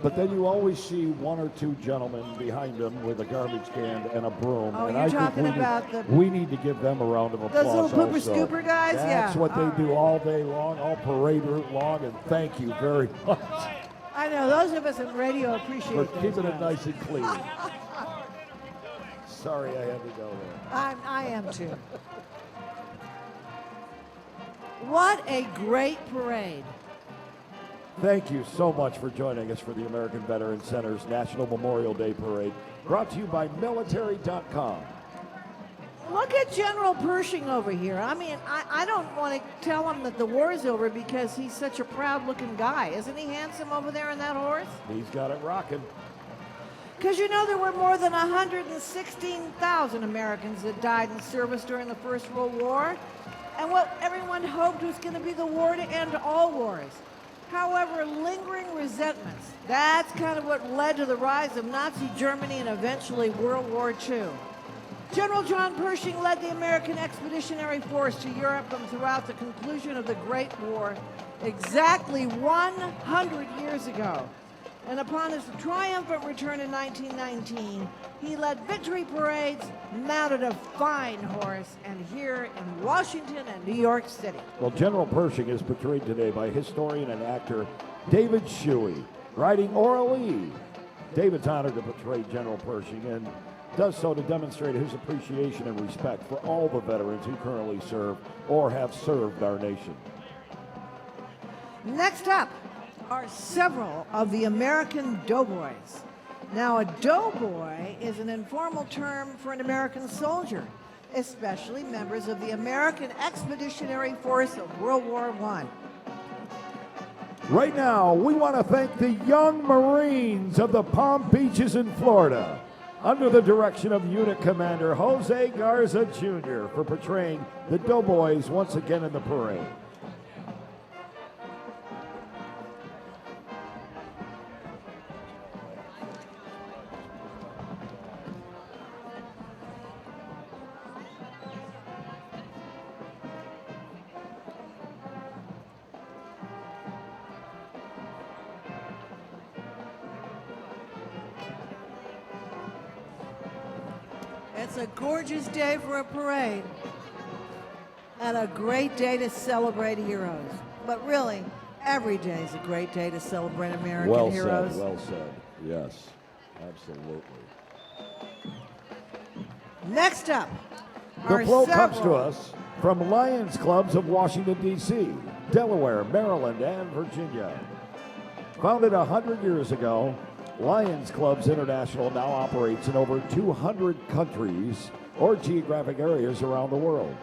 but then you always see one or two gentlemen behind them with a garbage can and a broom. Oh, and you're I think talking about we need to give them a round of applause. Those little pooper also. scooper guys? That's Yeah. what they All do right. all day long, all parade route long, and thank you very much I know, those of us in radio appreciate for those keeping it guys. nice and clean. Sorry I had to go there. I am too. What a great parade. Thank you so much for joining us for the American Veterans Center's National Memorial Day Parade, brought to you by military.com. Look at General Pershing over here. I mean, I don't want to tell him that the war is over because he's such a proud-looking guy. Isn't he handsome over there in that horse? He's got it rocking. Because you know there were more than 116,000 Americans that died in service during the First World War, and what everyone hoped was going to be the war to end all wars. However, lingering resentments, that's kind of what led to the rise of Nazi Germany and eventually World War II. General John Pershing led the American Expeditionary Force to Europe and throughout the conclusion of the Great War exactly 100 years ago. And upon his triumphant return in 1919, he led victory parades, mounted a fine horse, and here in Washington and New York City. Well, General Pershing is portrayed today by historian and actor David Shuey, riding Orally. David's honored to portray General Pershing and does so to demonstrate his appreciation and respect for all the veterans who currently serve or have served our nation. Next up are several of the American doughboys. Now, a doughboy is an informal term for an American soldier, especially members of the American Expeditionary Force of World War I. Right now, we want to thank the young Marines of the Palm Beaches in Florida, under the direction of Unit Commander Jose Garza Jr. for portraying the doughboys once again in the parade. It's a gorgeous day for a parade and a great day to celebrate heroes. But really, every day is a great day to celebrate American heroes. Well said. Yes, absolutely. Next up The are flow several comes to us from Lions Clubs of Washington, D.C., Delaware, Maryland, and Virginia. Founded 100 years ago, Lions Clubs International now operates in over 200 countries or geographic areas around the world.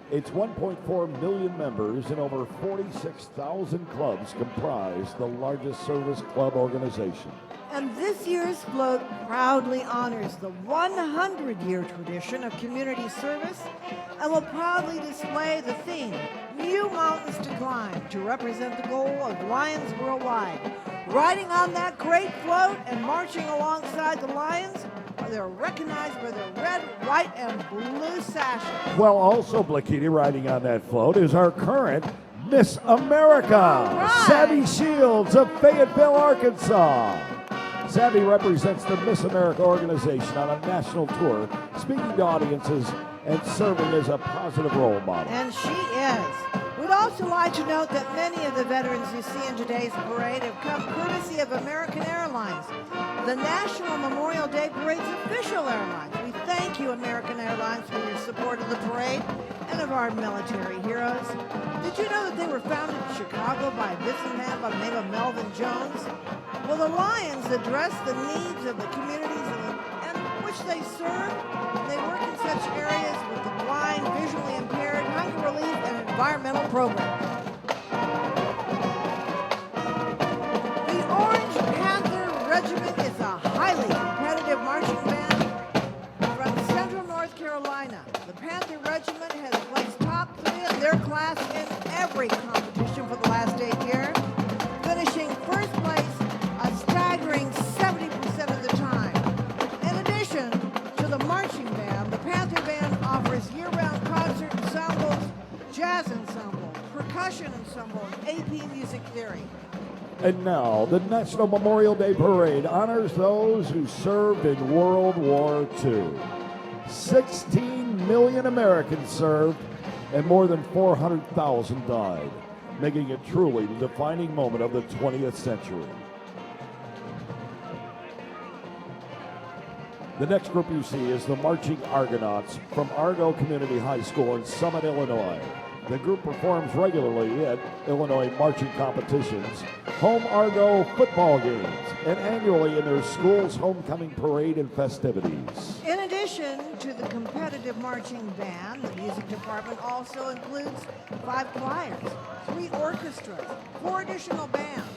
Its 1.4 million members and over 46,000 clubs comprise the largest service club organization. And this year's float proudly honors the 100-year tradition of community service and will proudly display the theme, New Mountains to Climb, to represent the goal of Lions worldwide. Riding on that great float and marching alongside the Lions, they're recognized by their red, white, and blue sashes. Well, also, Blakiti, riding on that float is our current Miss America, right. Savvy Shields of Fayetteville, Arkansas. Savvy represents the Miss America organization on a national tour, speaking to audiences and serving as a positive role model. And she is. We'd also like to note that many of the veterans you see in today's parade have come courtesy of American Airlines, the National Memorial Day Parade's official airline. We thank thank you, American Airlines, for your support of the parade and of our military heroes. Did you know that they were founded in Chicago by a businessman by the name of Melvin Jones? Well, the Lions address the needs of the communities in which they serve. They work in such areas with the blind, visually impaired, hunger relief, and environmental programs. The Orange Panther Regiment is a highly competitive marching band from Central North Carolina. The Panther Regiment has placed top 3 in their class in every competition for the last 8 years, finishing first place a staggering 70% of the time. In addition to the marching band, the Panther Band offers year-round concert ensembles, jazz ensemble, percussion ensemble, and AP music theory. And now, the National Memorial Day Parade honors those who served in World War II. 16 million Americans served, and more than 400,000 died, making it truly the defining moment of the 20th century. The next group you see is the Marching Argonauts from Argo Community High School in Summit, Illinois. The group performs regularly at Illinois marching competitions, home Argo football games, and annually in their school's homecoming parade and festivities. In addition to the competitive marching band, the music department also includes 5 choirs, 3 orchestras, 4 additional bands.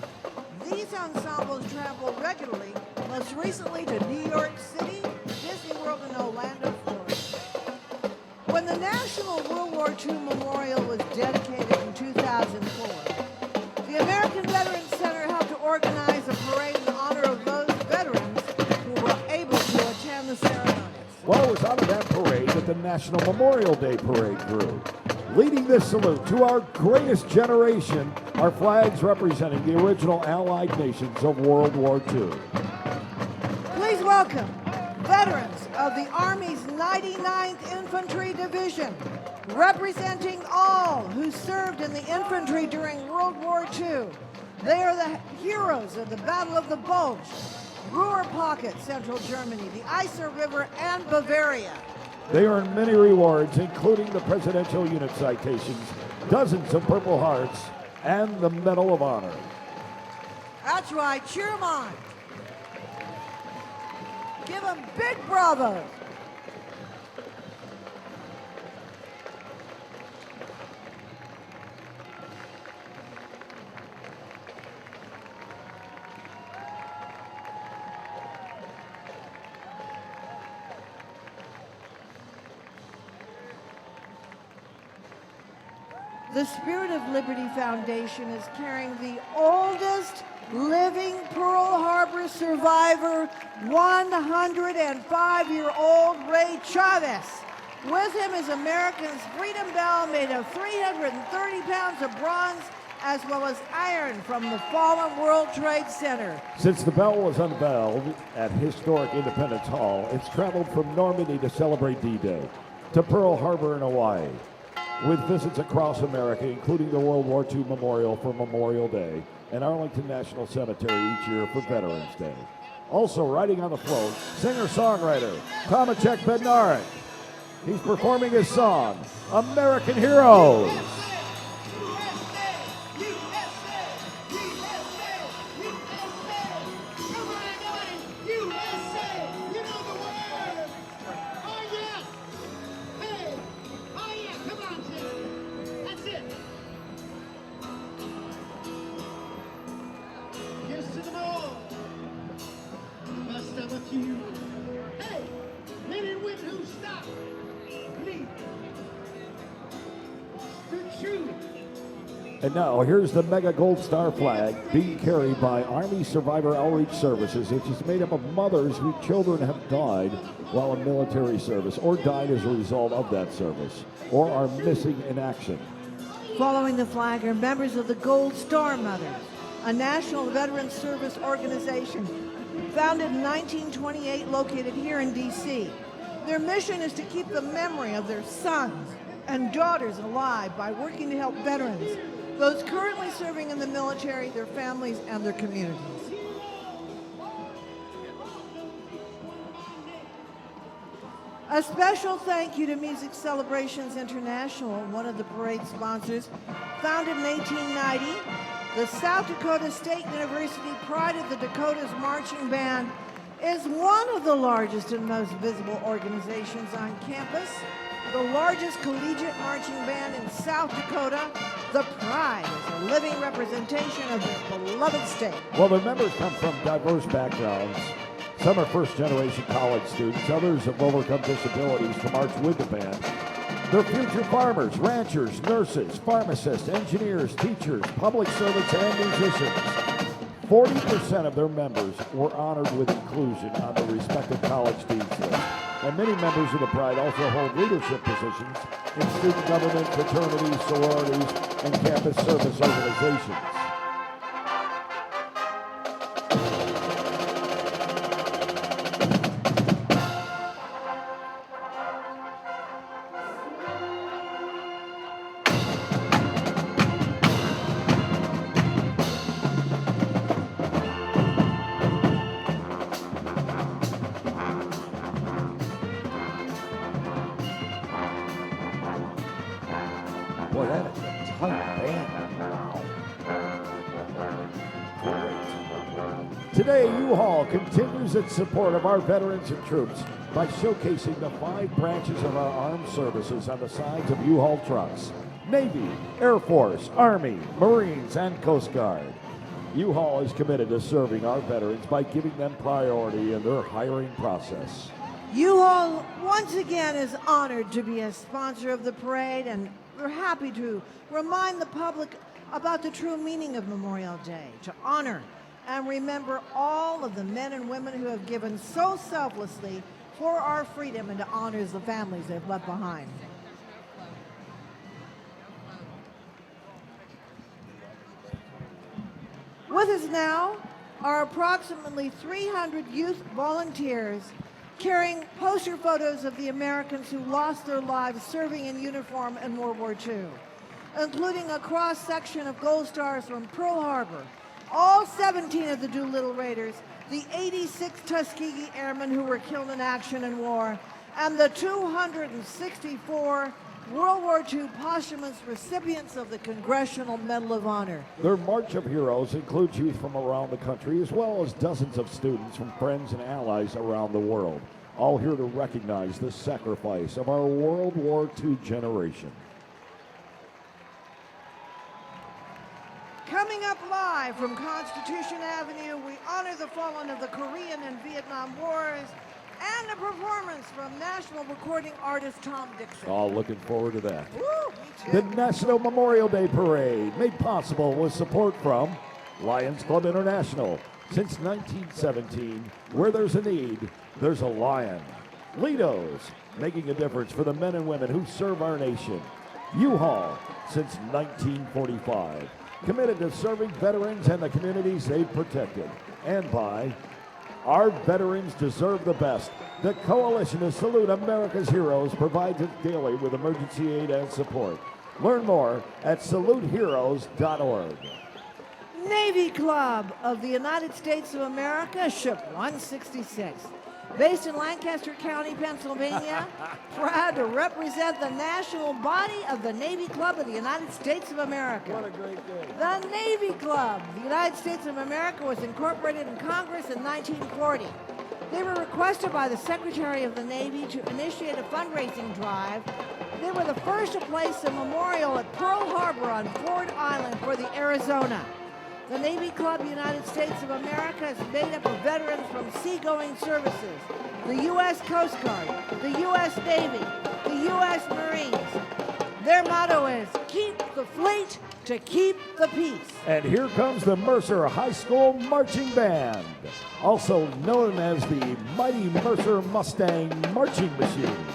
These ensembles travel regularly, most recently to New York City, Disney World, and Orlando, Florida. When the National World War II Memorial was dedicated in 2004, the American Veterans Center helped to organize a parade in honor of those veterans who were able to attend the ceremonies. Well, it was out of that parade that the National Memorial Day Parade grew. Leading this salute to our greatest generation are flags representing the original Allied nations of World War II. Please welcome veterans of the Army's 99th Infantry Division, representing all who served in the infantry during World War II. They are the heroes of the Battle of the Bulge, Ruhr Pocket, Central Germany, the Isar River, and Bavaria. They earned many rewards, including the Presidential Unit Citations, dozens of Purple Hearts, and the Medal of Honor. That's right, cheer them on. Give them big bravo. The Spirit of Liberty Foundation is carrying the oldest living Pearl Harbor survivor, 105-year-old Ray Chavez. With him is America's Freedom Bell made of 330 pounds of bronze as well as iron from the fallen World Trade Center. Since the bell was unveiled at historic Independence Hall, it's traveled from Normandy to celebrate D-Day, to Pearl Harbor in Hawaii, with visits across America, including the World War II Memorial for Memorial Day and Arlington National Cemetery each year for Veterans Day. Also riding on the float, singer-songwriter Tomacek Bednarik. He's performing his song, American Heroes. And now, here's the Mega Gold Star flag being carried by Army Survivor Outreach Services, which is made up of mothers whose children have died while in military service or died as a result of that service or are missing in action. Following the flag are members of the Gold Star Mothers, a national veterans service organization founded in 1928 located here in D.C. Their mission is to keep the memory of their sons and daughters alive by working to help veterans, those currently serving in the military, their families, and their communities. A special thank you to Music Celebrations International, one of the parade sponsors. Founded in 1890, the South Dakota State University Pride of the Dakotas Marching Band is one of the largest and most visible organizations on campus. The largest collegiate marching band in South Dakota, the Pride is a living representation of their beloved state. Well, their members come from diverse backgrounds. Some are first-generation college students. Others have overcome disabilities to march with the band. They're future farmers, ranchers, nurses, pharmacists, engineers, teachers, public servants, and musicians. 40% of their members were honored with inclusion on the respective college dean's list. And many members of the Pride also hold leadership positions in student government, fraternities, sororities, and campus service organizations. Boy, that is a tight band. Wow. Great. Today, U-Haul continues its support of our veterans and troops by showcasing the 5 branches of our armed services on the sides of U-Haul trucks: Navy, Air Force, Army, Marines, and Coast Guard. U-Haul is committed to serving our veterans by giving them priority in their hiring process. U-Haul once again is honored to be a sponsor of the parade, and we're happy to remind the public about the true meaning of Memorial Day, to honor and remember all of the men and women who have given so selflessly for our freedom, and to honor the families they've left behind. With us now are approximately 300 youth volunteers carrying poster photos of the Americans who lost their lives serving in uniform in World War II, including a cross-section of Gold Stars from Pearl Harbor, all 17 of the Doolittle Raiders, the 86 Tuskegee Airmen who were killed in action and war, and the 264 World War II posthumous recipients of the Congressional Medal of Honor. Their March of Heroes includes youth from around the country, as well as dozens of students from friends and allies around the world, all here to recognize the sacrifice of our World War II generation. Coming up live from Constitution Avenue, we honor the fallen of the Korean and Vietnam Wars, and a performance from national recording artist Tom Dixon. All looking forward to that. Woo, me too. The National Memorial Day Parade, made possible with support from Lions Club International. Since 1917, where there's a need, there's a lion. Lido's, making a difference for the men and women who serve our nation. U-Haul, since 1945, committed to serving veterans and the communities they've protected. And by Our Veterans Deserve the Best. The Coalition to Salute America's Heroes provides it daily with emergency aid and support. Learn more at saluteheroes.org. Navy Club of the United States of America, Ship 166. Based in Lancaster County, Pennsylvania, proud to represent the national body of the Navy Club of the United States of America. What a great day. The Navy Club of the United States of America was incorporated in Congress in 1940. They were requested by the Secretary of the Navy to initiate a fundraising drive. They were the first to place a memorial at Pearl Harbor on Ford Island for the Arizona. The Navy Club of the United States of America is made up of veterans from seagoing services, the U.S. Coast Guard, the U.S. Navy, the U.S. Marines. Their motto is, keep the fleet to keep the peace. And here comes the Mercer High School Marching Band, also known as the Mighty Mercer Mustang Marching Machine.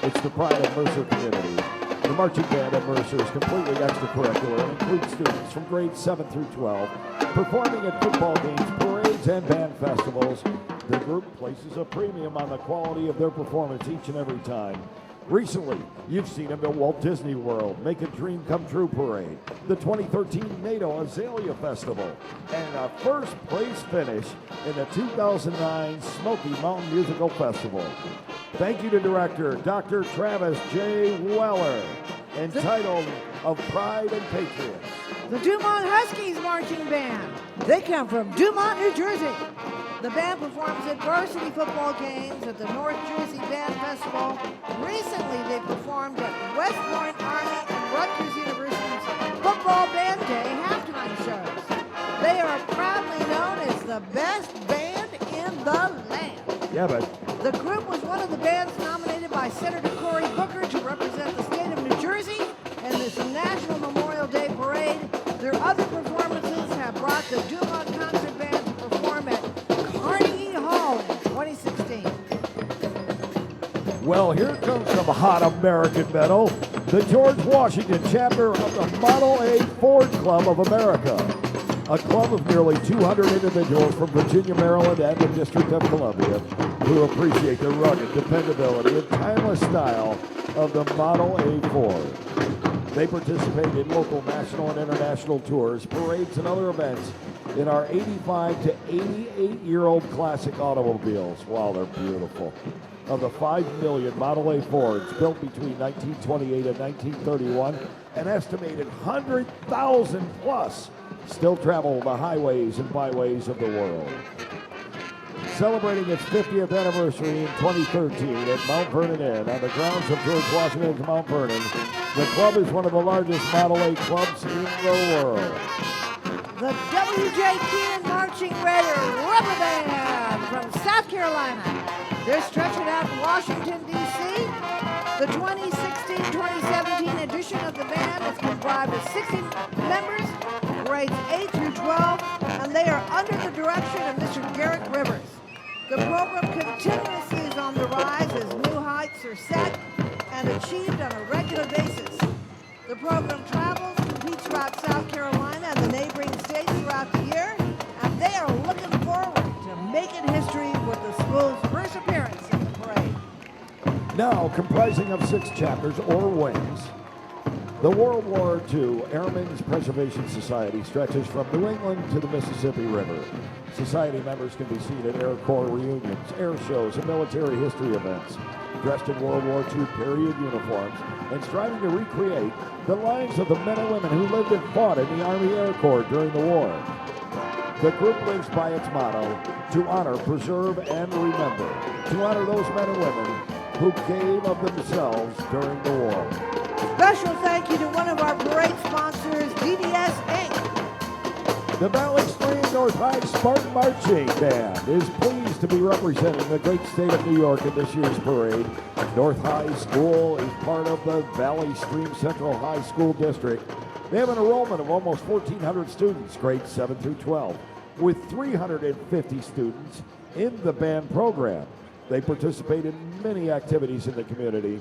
It's the pride of Mercer community. The marching band at Mercer is completely extracurricular and includes students from grades 7 through 12 performing at football games, parades, and band festivals. The group places a premium on the quality of their performance each and every time. Recently, you've seen them at Walt Disney World, Make a Dream Come True Parade, the 2013 NATO Azalea Festival, and a first place finish in the 2009 Smoky Mountain Musical Festival. Thank you to director Dr. Travis J. Weller, entitled Of Pride and Patriots. The Dumont Huskies Marching Band. They come from Dumont, New Jersey. The band performs at varsity football games at the North Jersey Band Festival. Recently, they performed at West Point Army and Rutgers University's Football Band Day halftime shows. They are proudly known as the best band in the land. Yeah, but The group was one of the bands nominated by Senator Cory Booker to represent the state of New Jersey in this National Memorial Day Parade. Their other performances have brought the Dumont Concert Band to perform at Carnegie Hall in 2016. well, here comes some hot American metal. The George Washington chapter of the Model A Ford Club of America. A club of nearly 200 individuals from Virginia, Maryland, and the District of Columbia who appreciate the rugged dependability and timeless style of the Model A Ford. They participate in local national and international tours, parades, and other events in our 85 to 88-year-old classic automobiles. Wow, they're beautiful. Of the 5 million Model A Fords built between 1928 and 1931, an estimated 100,000 plus still travel the highways and byways of the world. Celebrating its 50th anniversary in 2013 at Mount Vernon Inn on the grounds of George Washington's Mount Vernon, the club is one of the largest Model A clubs in the world. The W.J. Keenan Marching Raider Rubber Band from South Carolina. They're stretching out in Washington, D.C. The 2016-2017 edition of the band is comprised of 60 members, grades 8 through 12, and they are under the direction of Mr. Garrett Rivers. The program continuously is on the rise as new heights are set and achieved on a regular basis. The program travels, competes throughout South Carolina and the neighboring states throughout the year, and they are looking forward to making history with the school's first appearance in the parade. Now, comprising of 6 chapters or wings, the World War II Airmen's Preservation Society stretches from New England to the Mississippi River. Society members can be seen at Air Corps reunions, air shows, and military history events, dressed in World War II period uniforms and striving to recreate the lives of the men and women who lived and fought in the Army Air Corps during the war. The group lives by its motto, to honor, preserve, and remember, to honor those men and women who gave of themselves during the war. Special thank you to one of our parade sponsors, DDS Inc. The Valley Stream North High Spartan Marching Band is pleased to be representing the great state of New York in this year's parade. North High School is part of the Valley Stream Central High School District. They have an enrollment of almost 1,400 students, grades 7 through 12, with 350 students in the band program. They participate in many activities in the community,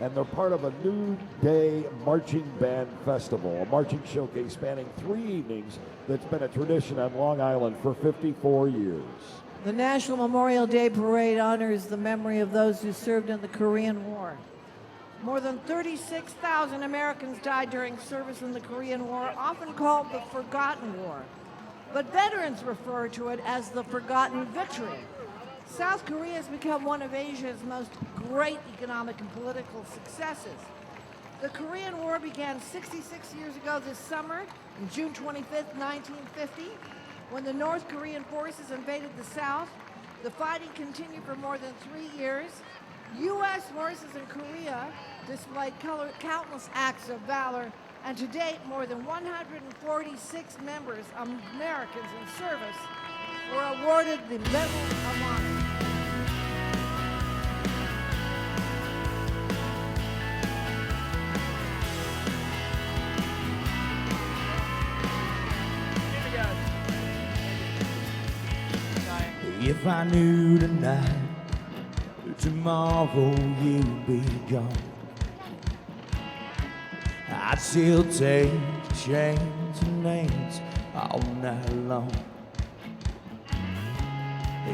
and they're part of a New Day Marching Band Festival, a marching showcase spanning 3 evenings that's been a tradition on Long Island for 54 years. The National Memorial Day Parade honors the memory of those who served in the Korean War. More than 36,000 Americans died during service in the Korean War, often called the Forgotten War. But veterans refer to it as the Forgotten Victory. South Korea has become one of Asia's most great economic and political successes. The Korean War began 66 years ago this summer, on June 25th, 1950, when the North Korean forces invaded the South. The fighting continued for more than 3 years. U.S. forces in Korea displayed countless acts of valor, and to date, more than 146 members of Americans in service were awarded the Medal of Honor. If I knew tonight, tomorrow you'd be gone, I'd still take chains and names all night long.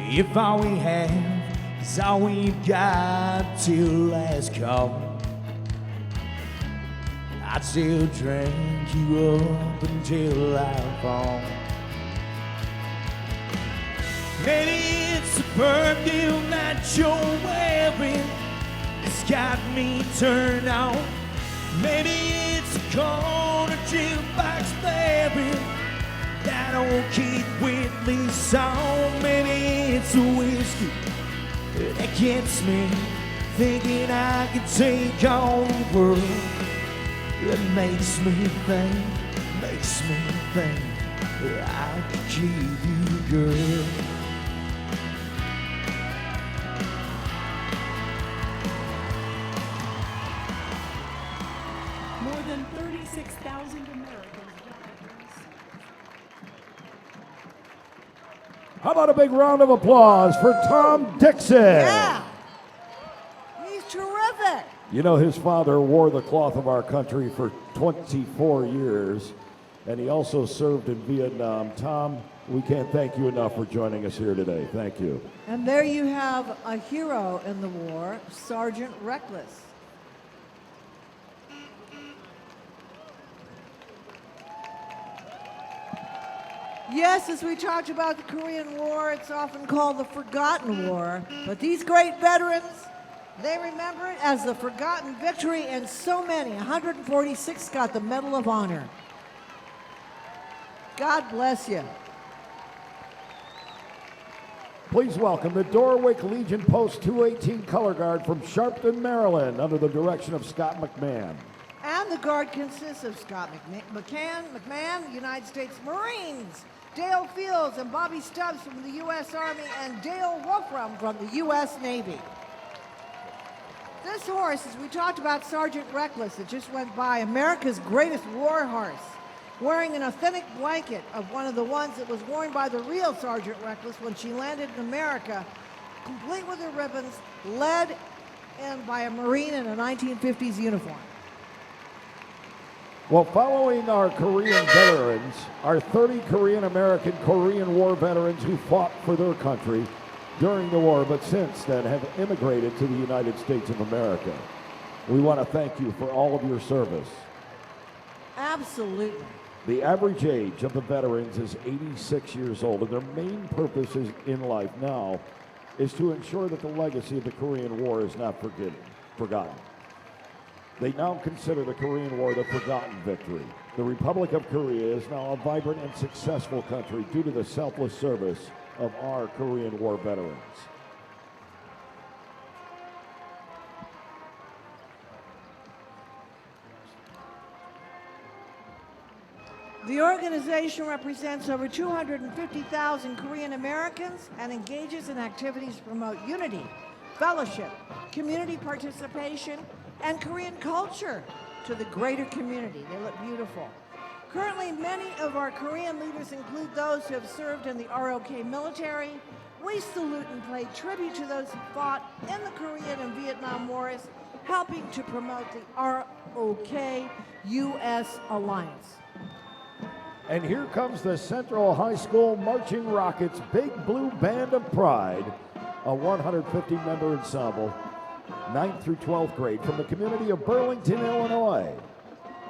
If all we have is all we've got till last call, I'd still drink you up until I fall. Maybe it's a perfume that you're wearing has got me turned on. Maybe it's a corner jukebox blaring that old Keith Whitley song. Maybe it's a whiskey that gets me thinking I can take on the world. It makes me think that I could keep you, girl. More than 36,000 Americans. How about a big round of applause for Tom Dixon? Yeah. He's terrific. You know, his father wore the cloth of our country for 24 years, and he also served in Vietnam. Tom, we can't thank you enough for joining us here today. Thank you. And there you have a hero in the war, Sergeant Reckless. Yes, as we talked about the Korean War, it's often called the Forgotten War. But these great veterans, they remember it as the forgotten victory, and so many, 146, got the Medal of Honor. God bless you. Please welcome the Dorwick Legion Post 218 Color Guard from Sharpton, Maryland, under the direction of Scott McMahon. And the Guard consists of Scott McMahon, United States Marines, Dale Fields and Bobby Stubbs from the U.S. Army, and Dale Wolfram from the U.S. Navy. This horse, as we talked about Sergeant Reckless, that just went by, America's greatest war horse, wearing an authentic blanket of one of the ones that was worn by the real Sergeant Reckless when she landed in America, complete with her ribbons, led in by a Marine in a 1950s uniform. Well, following our Korean veterans, our 30 Korean-American Korean War veterans who fought for their country during the war, but since then have immigrated to the United States of America. We want to thank you for all of your service. Absolutely. The average age of the veterans is 86 years old, and their main purpose in life now is to ensure that the legacy of the Korean War is not forgotten. They now consider the Korean War the forgotten victory. The Republic of Korea is now a vibrant and successful country due to the selfless service of our Korean War veterans. The organization represents over 250,000 Korean Americans and engages in activities to promote unity, fellowship, community participation, and Korean culture to the greater community. They look beautiful. Currently, many of our Korean leaders include those who have served in the ROK military. We salute and pay tribute to those who fought in the Korean and Vietnam Wars, helping to promote the ROK-US alliance. And here comes the Central High School Marching Rockets Big Blue Band of Pride, a 150-member ensemble, 9th through 12th grade, from the community of Burlington, Illinois.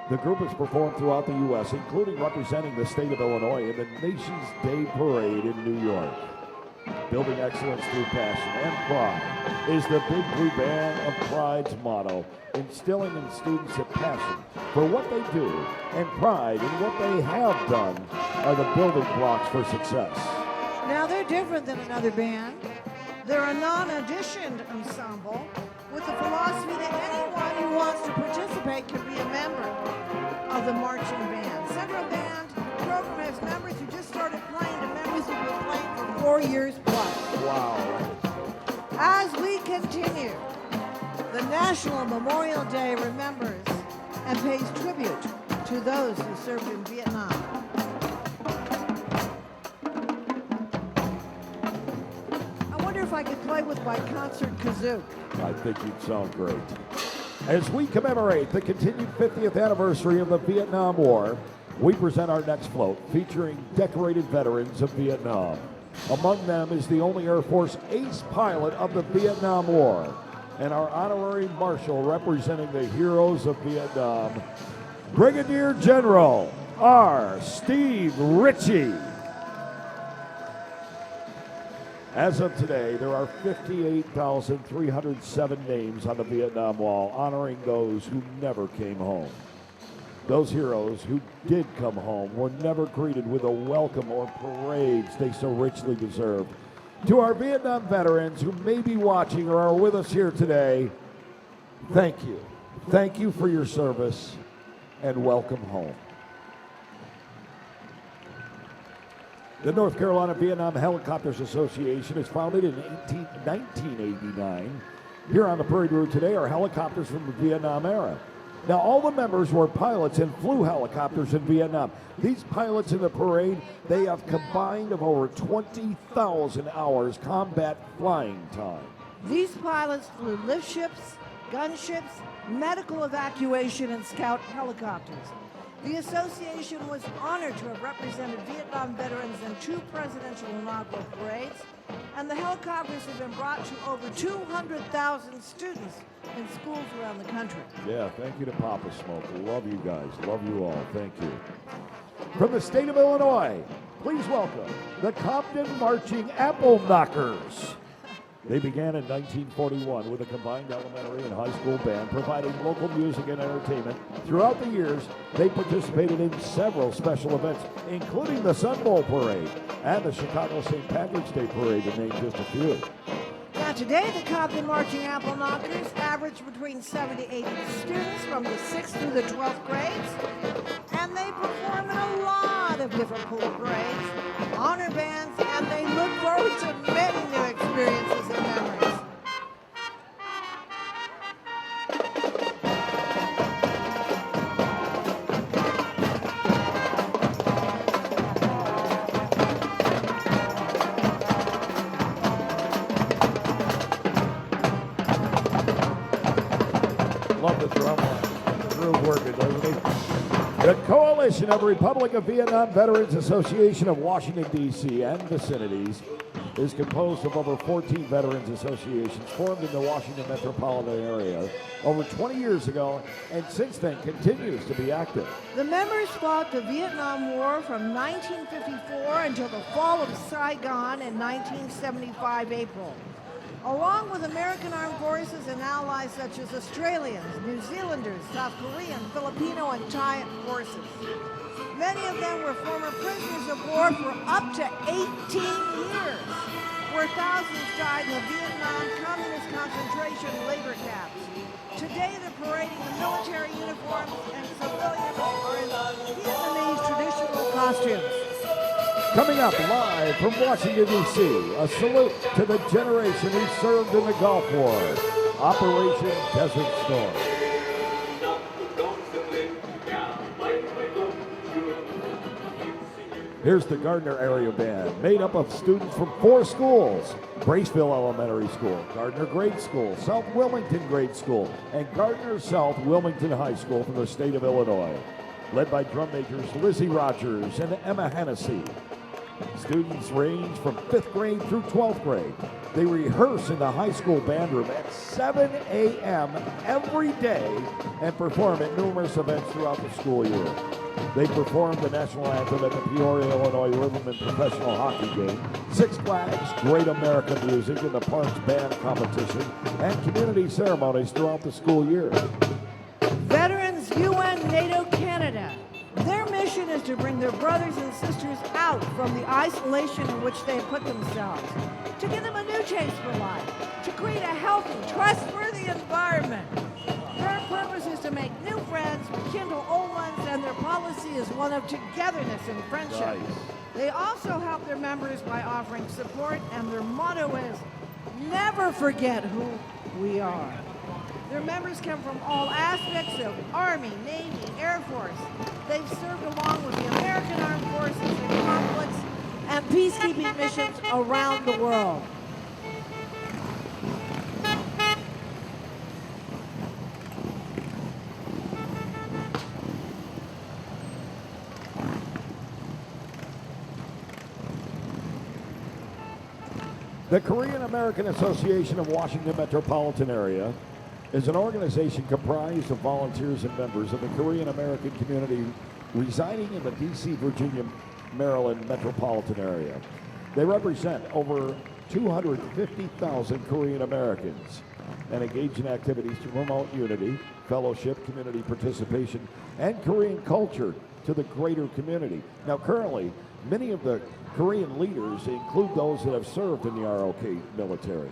The group has performed throughout the U.S., including representing the state of Illinois in the Nation's Day Parade in New York. Building excellence through passion and pride is the Big Blue Band of Pride's motto, instilling in students a passion for what they do and pride in what they have done are the building blocks for success. Now, they're different than another band. They're a non-auditioned ensemble with the philosophy that anyone who wants to participate can be a member of the marching band. Central Band program has members who just started playing to members who've been playing for 4 years plus. Wow. As we continue, the National Memorial Day remembers and pays tribute to those who served in Vietnam. I wonder if I could play with my concert kazoo. I think you'd sound great. As we commemorate the continued 50th anniversary of the Vietnam War, we present our next float featuring decorated veterans of Vietnam. Among them is the only Air Force ace pilot of the Vietnam War, and our honorary marshal representing the heroes of Vietnam, Brigadier General R. Steve Ritchie. As of today, there are 58,307 names on the Vietnam Wall honoring those who never came home. Those heroes who did come home were never greeted with a welcome or parades they so richly deserved. To our Vietnam veterans who may be watching or are with us here today, thank you. Thank you for your service, and welcome home. The North Carolina Vietnam Helicopters Association is founded in 1989. Here on the parade route today are helicopters from the Vietnam era. Now, all the members were pilots and flew helicopters in Vietnam. These pilots in the parade, they have combined of over 20,000 hours combat flying time. These pilots flew lift ships, gunships, medical evacuation, and scout helicopters. The association was honored to have represented Vietnam veterans in 2 presidential inaugural parades, and the helicopters have been brought to over 200,000 students in schools around the country. Yeah, thank you to Papa Smoke. Love you guys. Love you all. Thank you. From the state of Illinois, please welcome the Compton Marching Apple Knockers. They began in 1941 with a combined elementary and high school band providing local music and entertainment. Throughout the years, they participated in several special events, including the Sun Bowl Parade and the Chicago St. Patrick's Day Parade, to name just a few. Now today, the Compton Marching Apple Knockers average between 70 to 80 students from the 6th through the 12th grades, and they perform in a lot of different pool parades, honor bands, and they look forward to many new experiences and memories. Love the drum line. The groove working, doesn't he? The Coalition of Republic of Vietnam Veterans Association of Washington, D.C. and vicinities is composed of over 14 veterans associations formed in the Washington metropolitan area over 20 years ago, and since then continues to be active. The members fought the Vietnam War from 1954 until the fall of Saigon in 1975 April, along with American Armed Forces and allies such as Australians, New Zealanders, South Korean, Filipino, and Thai forces. Many of them were former prisoners of war for up to 18 years, where thousands died in the Vietnam communist concentration labor camps. Today they're parading in military uniforms, and civilians are in Vietnamese traditional costumes. Coming up live from Washington, D.C., a salute to the generation who served in the Gulf War, Operation Desert Storm. Here's the Gardner Area Band, made up of students from 4 schools: Braceville Elementary School, Gardner Grade School, South Wilmington Grade School, and Gardner South Wilmington High School from the state of Illinois, led by drum majors Lizzie Rogers and Emma Hennessy. Students range from 5th grade through 12th grade. They rehearse in the high school band room at 7 a.m. every day and perform at numerous events throughout the school year. They perform the national anthem at the Peoria, Illinois Riverman Professional Hockey Game, Six Flags, Great American Music, and the Parks Band Competition, and community ceremonies throughout the school year. Veterans UN NATO Canada. Their mission is to bring their brothers and sisters out from the isolation in which they have put themselves, to give them a new taste for life, to create a healthy, trustworthy environment. Their purpose is to make new friends, rekindle old ones, and their policy is one of togetherness and friendship. Nice. They also help their members by offering support, and their motto is, never forget who we are. Their members come from all aspects of Army, Navy, Air Force. They've served along with the American Armed Forces in conflicts and peacekeeping missions around the world. The Korean American Association of Washington Metropolitan Area is an organization comprised of volunteers and members of the Korean American community residing in the D.C., Virginia, Maryland metropolitan area. They represent over 250,000 Korean Americans and engage in activities to promote unity, fellowship, community participation, and Korean culture to the greater community. Now, currently, many of the Korean leaders include those that have served in the ROK military.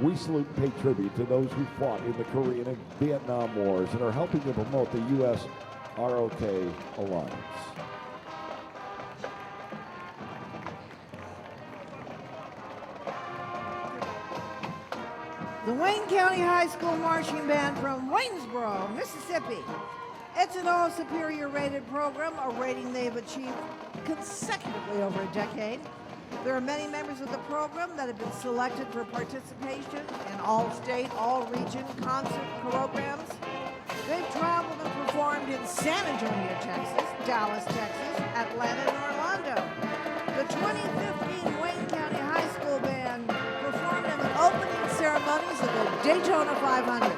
We salute and pay tribute to those who fought in the Korean and Vietnam Wars and are helping to promote the U.S. ROK alliance. The Wayne County High School Marching Band from Waynesboro, Mississippi. It's an all-superior rated program, a rating they've achieved consecutively over a decade. There are many members of the program that have been selected for participation in all-state, all-region concert programs. They've traveled and performed in San Antonio, Texas, Dallas, Texas, Atlanta, and Orlando. The 2015 Wayne County High School Band performed in the opening ceremonies of the Daytona 500.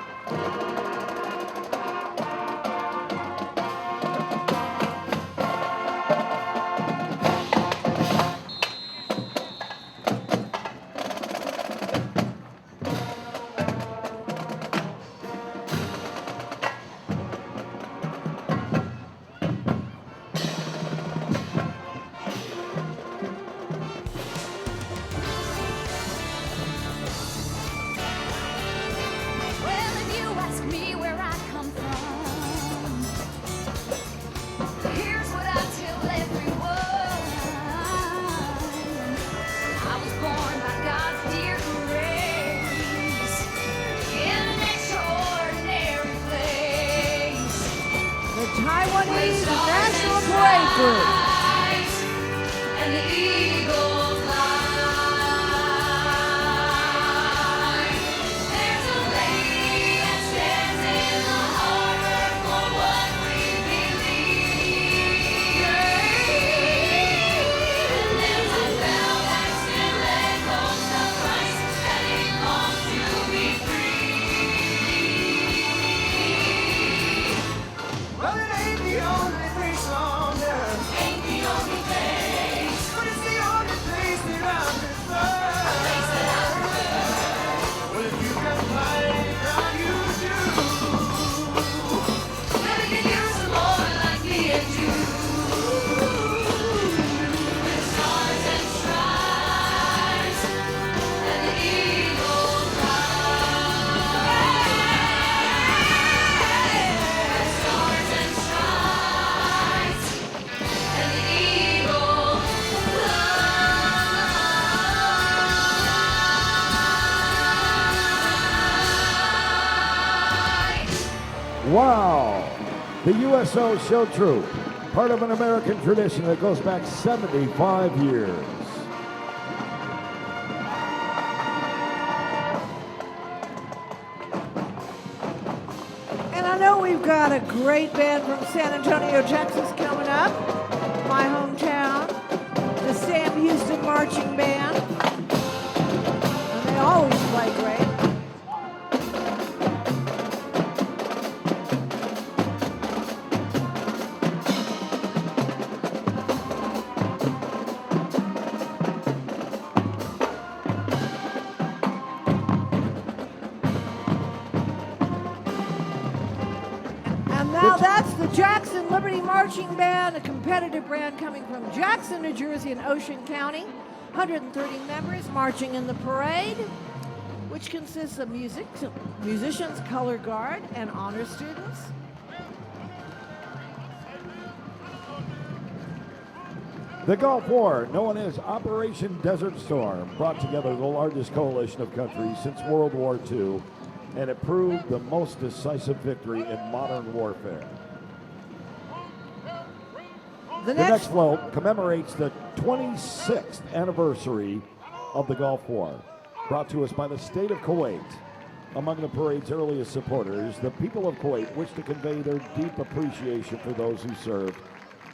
Wow! The USO Show Troupe, part of an American tradition that goes back 75 years. And I know we've got a great band from San Antonio, Texas coming up, my hometown, the Sam Houston Marching Band. And they always play great. Jackson Liberty Marching Band, a competitive band coming from Jackson, New Jersey and Ocean County. 130 members marching in the parade, which consists of musicians, color guard, and honor students. The Gulf War, known as Operation Desert Storm, brought together the largest coalition of countries since World War II, and it proved the most decisive victory in modern warfare. The next float commemorates the 26th anniversary of the Gulf War, brought to us by the state of Kuwait. Among the parade's earliest supporters, the people of Kuwait wish to convey their deep appreciation for those who served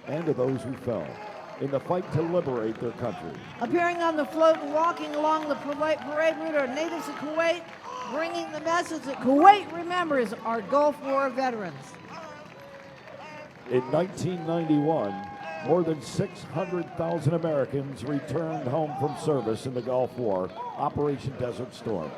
and to those who fell in the fight to liberate their country. Appearing on the float and walking along the parade route are natives of Kuwait, bringing the message that Kuwait remembers our Gulf War veterans. In 1991, More than 600,000 Americans returned home from service in the Gulf War, Operation Desert Storm.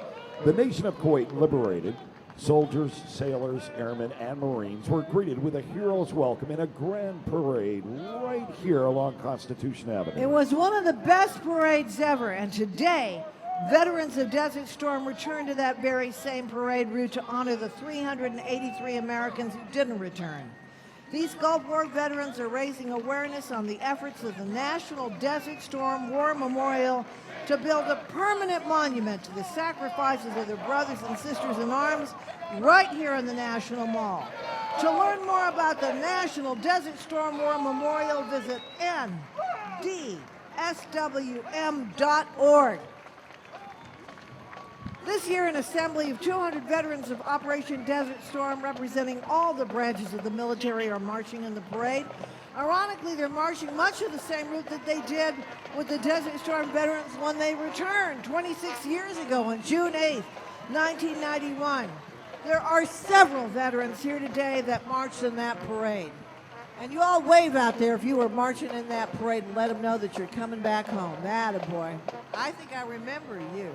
The nation of Kuwait liberated. Soldiers, sailors, airmen, and Marines were greeted with a hero's welcome in a grand parade right here along Constitution Avenue. It was one of the best parades ever, and today, veterans of Desert Storm return to that very same parade route to honor the 383 Americans who didn't return. These Gulf War veterans are raising awareness on the efforts of the National Desert Storm War Memorial to build a permanent monument to the sacrifices of their brothers and sisters in arms right here in the National Mall. To learn more about the National Desert Storm War Memorial, visit ndswm.org. This year, an assembly of 200 veterans of Operation Desert Storm representing all the branches of the military are marching in the parade. Ironically, they're marching much of the same route that they did with the Desert Storm veterans when they returned 26 years ago on June 8th, 1991. There are several veterans here today that marched in that parade. And you all wave out there if you were marching in that parade and let them know that you're coming back home. Attaboy. I think I remember you.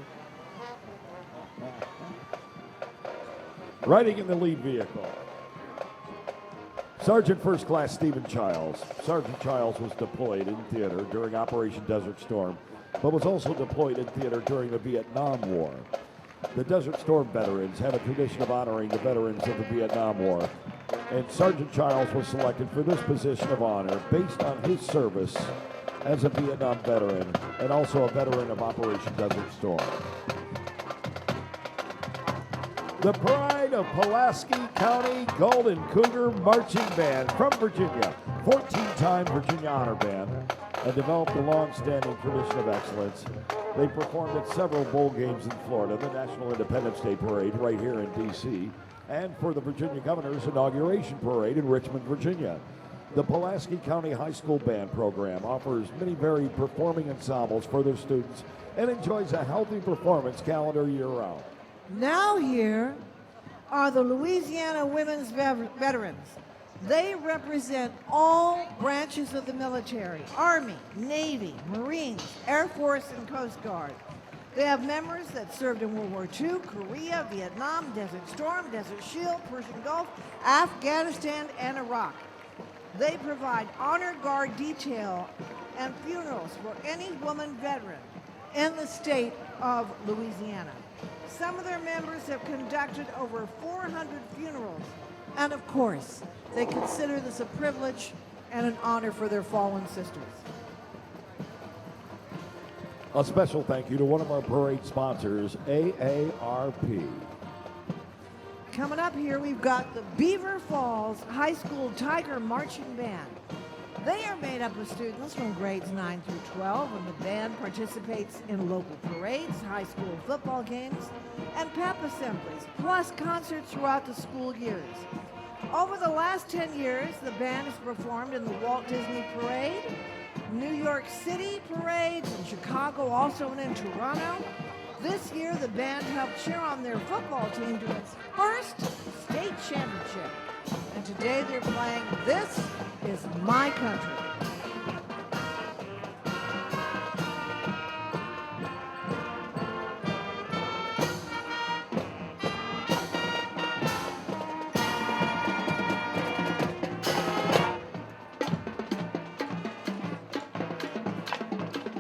Riding in the lead vehicle, Sergeant First Class Stephen Childs. Sergeant Childs was deployed in theater during Operation Desert Storm, but was also deployed in theater during the Vietnam War. The Desert Storm veterans have a tradition of honoring the veterans of the Vietnam War, and Sergeant Childs was selected for this position of honor based on his service as a Vietnam veteran and also a veteran of Operation Desert Storm. The pride of Pulaski County Golden Cougar Marching Band from Virginia, 14-time Virginia Honor Band, and developed a long-standing tradition of excellence. They performed at several bowl games in Florida, the National Independence Day Parade right here in D.C., and for the Virginia Governor's Inauguration Parade in Richmond, Virginia. The Pulaski County High School Band program offers many varied performing ensembles for their students and enjoys a healthy performance calendar year-round. Now here are the Louisiana Women's Veterans. They represent all branches of the military: Army, Navy, Marines, Air Force, and Coast Guard. They have members that served in World War II, Korea, Vietnam, Desert Storm, Desert Shield, Persian Gulf, Afghanistan, and Iraq. They provide honor guard detail and funerals for any woman veteran in the state of Louisiana. Some of their members have conducted over 400 funerals, and of course, they consider this a privilege and an honor for their fallen sisters. A special thank you to one of our parade sponsors, AARP. Coming up here, we've got the Beaver Falls High School Tiger Marching Band. They are made up of students from grades 9 through 12, and the band participates in local parades, high school football games, and pep assemblies, plus concerts throughout the school years. Over the last 10 years, the band has performed in the Walt Disney Parade, New York City parades, in Chicago, also and in Toronto. This year, the band helped cheer on their football team to its first state championship. And today they're playing This Is My Country.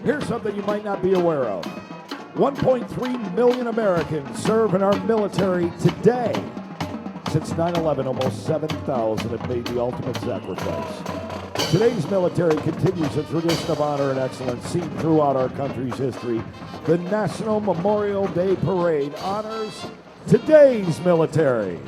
Here's something you might not be aware of. 1.3 million Americans serve in our military today. Since 9/11, almost 7,000 have made the ultimate sacrifice. Today's military continues a tradition of honor and excellence seen throughout our country's history. The National Memorial Day Parade honors today's military.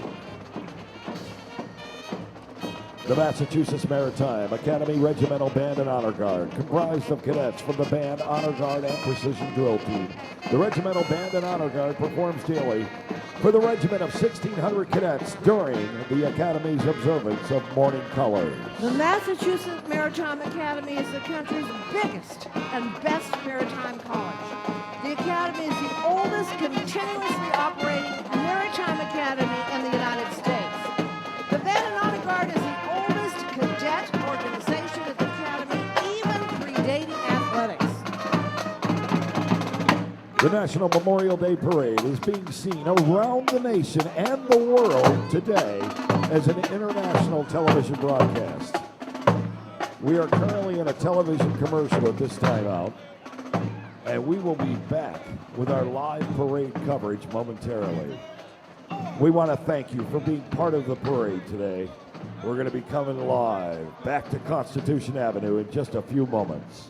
The Massachusetts Maritime Academy Regimental Band and Honor Guard, comprised of cadets from the Band, Honor Guard, and Precision Drill Team. The Regimental Band and Honor Guard performs daily for the regiment of 1,600 cadets during the Academy's observance of morning colors. The Massachusetts Maritime Academy is the country's biggest and best maritime college. The Academy is the oldest continuously operating maritime academy in the United States. The Band and Honor Guard is the oldest cadet organization at the Academy The National Memorial Day Parade is being seen around the nation and the world today as an international television broadcast. We are currently in a television commercial at this time out, and we will be back with our live parade coverage momentarily. We want to thank you for being part of the parade today. We're going to be coming live back to Constitution Avenue in just a few moments.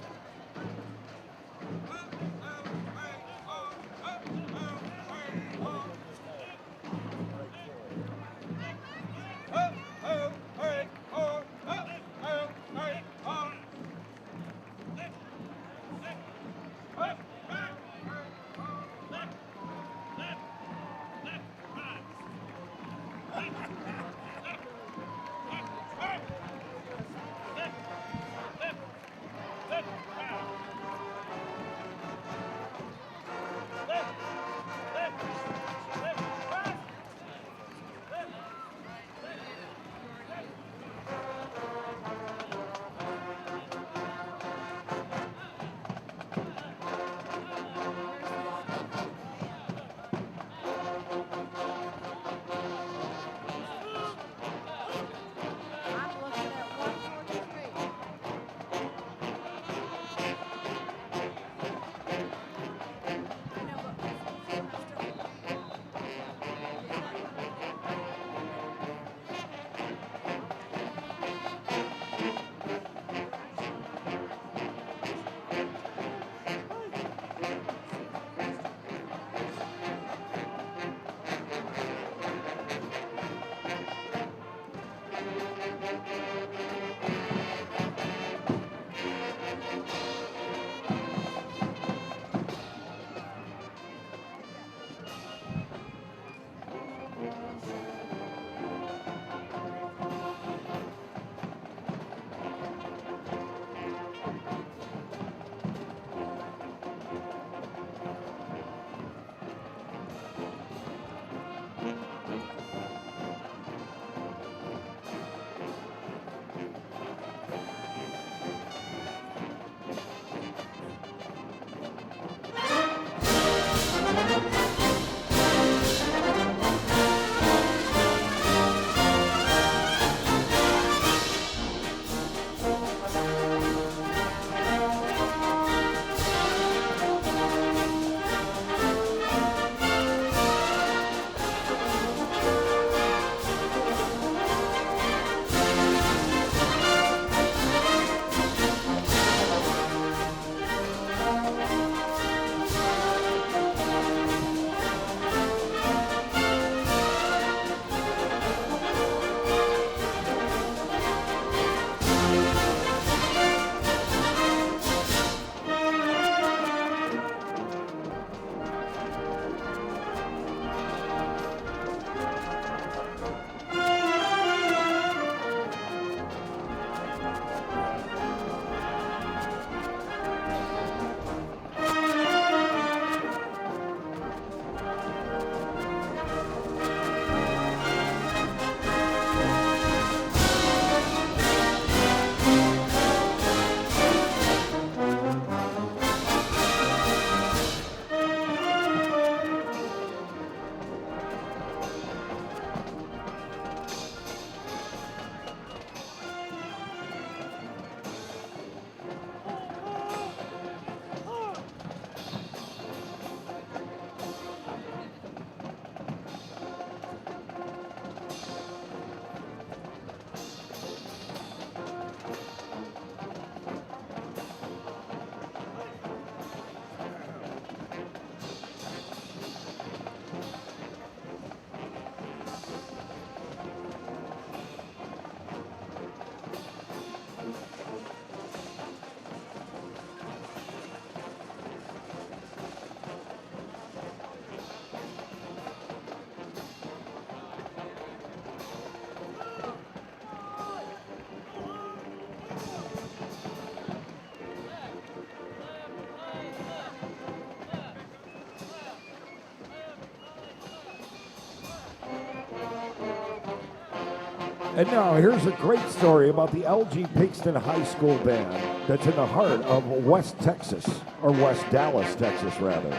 And now here's a great story about the L.G. Pigston High School Band that's in the heart of West Texas, or West Dallas, Texas, rather.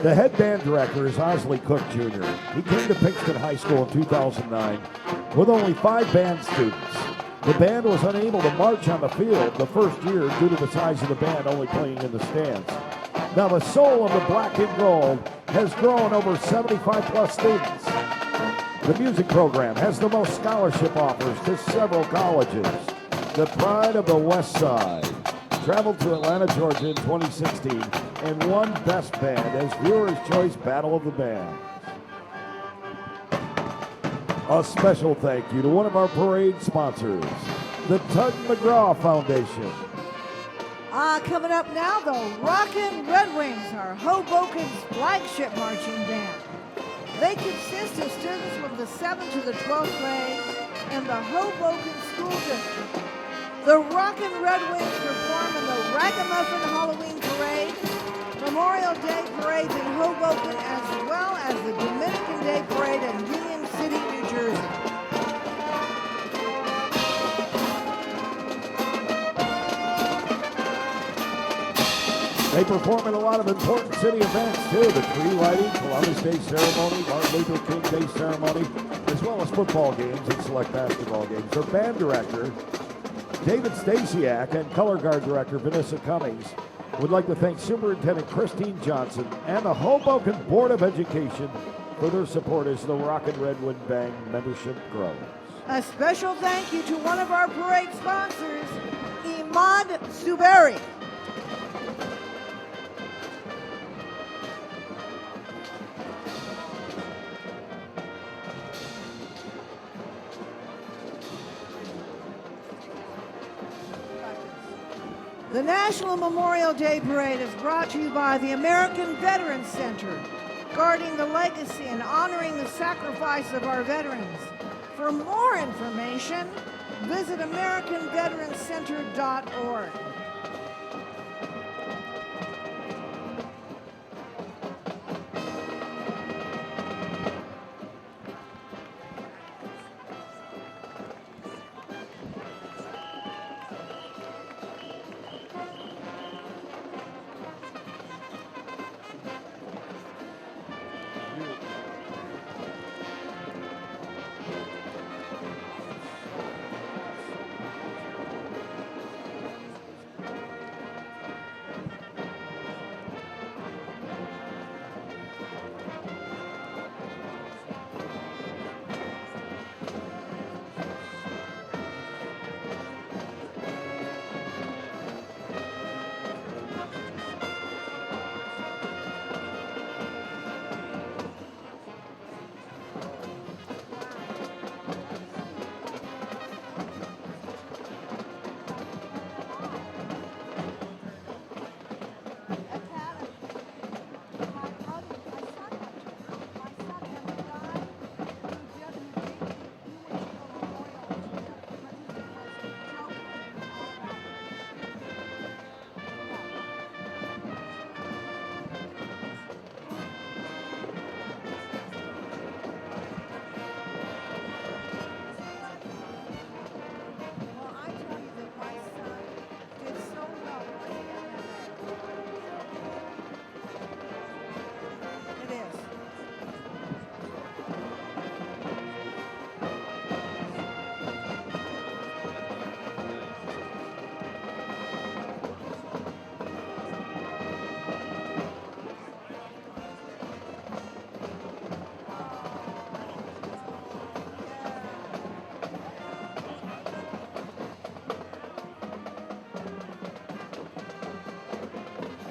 The head band director is Osley Cook Jr. He came to Pinkston High School in 2009 with only 5 band students. The band was unable to march on the field the first year due to the size of the band only playing in the stands. Now the soul of the black and gold has grown over 75 plus students. The music program has the most scholarship offers to several colleges. The pride of the West Side traveled to Atlanta, Georgia in 2016 and won Best Band as Viewer's Choice Battle of the Bands. A special thank you to one of our parade sponsors, the Tug McGraw Foundation. Coming up now, the Rockin' Red Wings are Hoboken's flagship marching band. They consist of students from the 7th to the 12th grade in the Hoboken School District. The Rockin' Red Wings perform in the Ragamuffin Halloween Parade, Memorial Day Parade in Hoboken, as well as the Dominican Day Parade in Union City, New Jersey. They perform at a lot of important city events too, the tree lighting, Columbus Day ceremony, Martin Luther King Day ceremony, as well as football games and select basketball games. Their band director, David Stasiak, and color guard director, Vanessa Cummings, would like to thank Superintendent Christine Johnson and the Hoboken Board of Education for their support as the Rockin' Red Wind Band membership grows. A special thank you to one of our parade sponsors, Imad Suberi. The National Memorial Day Parade is brought to you by the American Veterans Center, guarding the legacy and honoring the sacrifice of our veterans. For more information, visit AmericanVeteransCenter.org.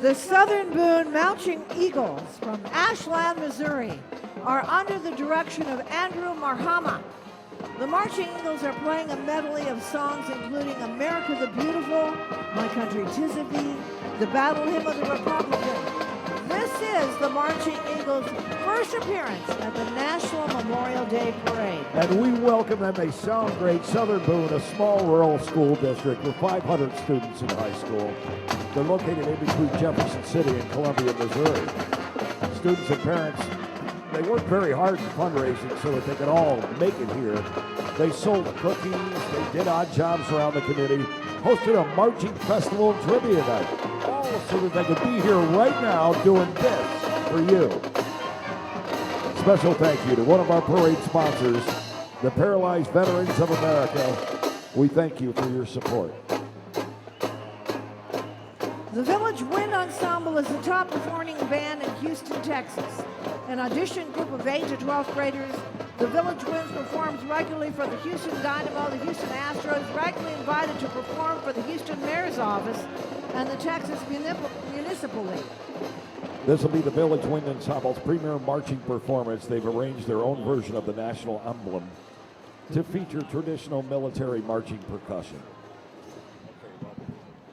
The Southern Boone Marching Eagles from Ashland, Missouri are under the direction of Andrew Marhama. The Marching Eagles are playing a medley of songs including America the Beautiful, My Country 'Tis of Thee, the Battle Hymn of the Republican. This is the Marching Eagles' first appearance at the National Memorial Day Parade. And we welcome them. They sound great. Southern Boone, a small rural school district with 500 students in high school. They're located in between Jefferson City and Columbia, Missouri. Students and parents, they worked very hard in fundraising so that they could all make it here. They sold cookies, they did odd jobs around the community, hosted a marching festival and trivia night, all so that they could be here right now doing this for you. Special thank you to one of our parade sponsors, the Paralyzed Veterans of America. We thank you for your support. The Village Wind Ensemble is the top performing band in Houston, Texas. An audition group of 8 to 12th graders, the Village Winds performs regularly for the Houston Dynamo, the Houston Astros, regularly invited to perform for the Houston Mayor's Office and the Texas Municipal League. This will be the Village Wind Ensemble's premier marching performance. They've arranged their own version of the national emblem to feature traditional military marching percussion.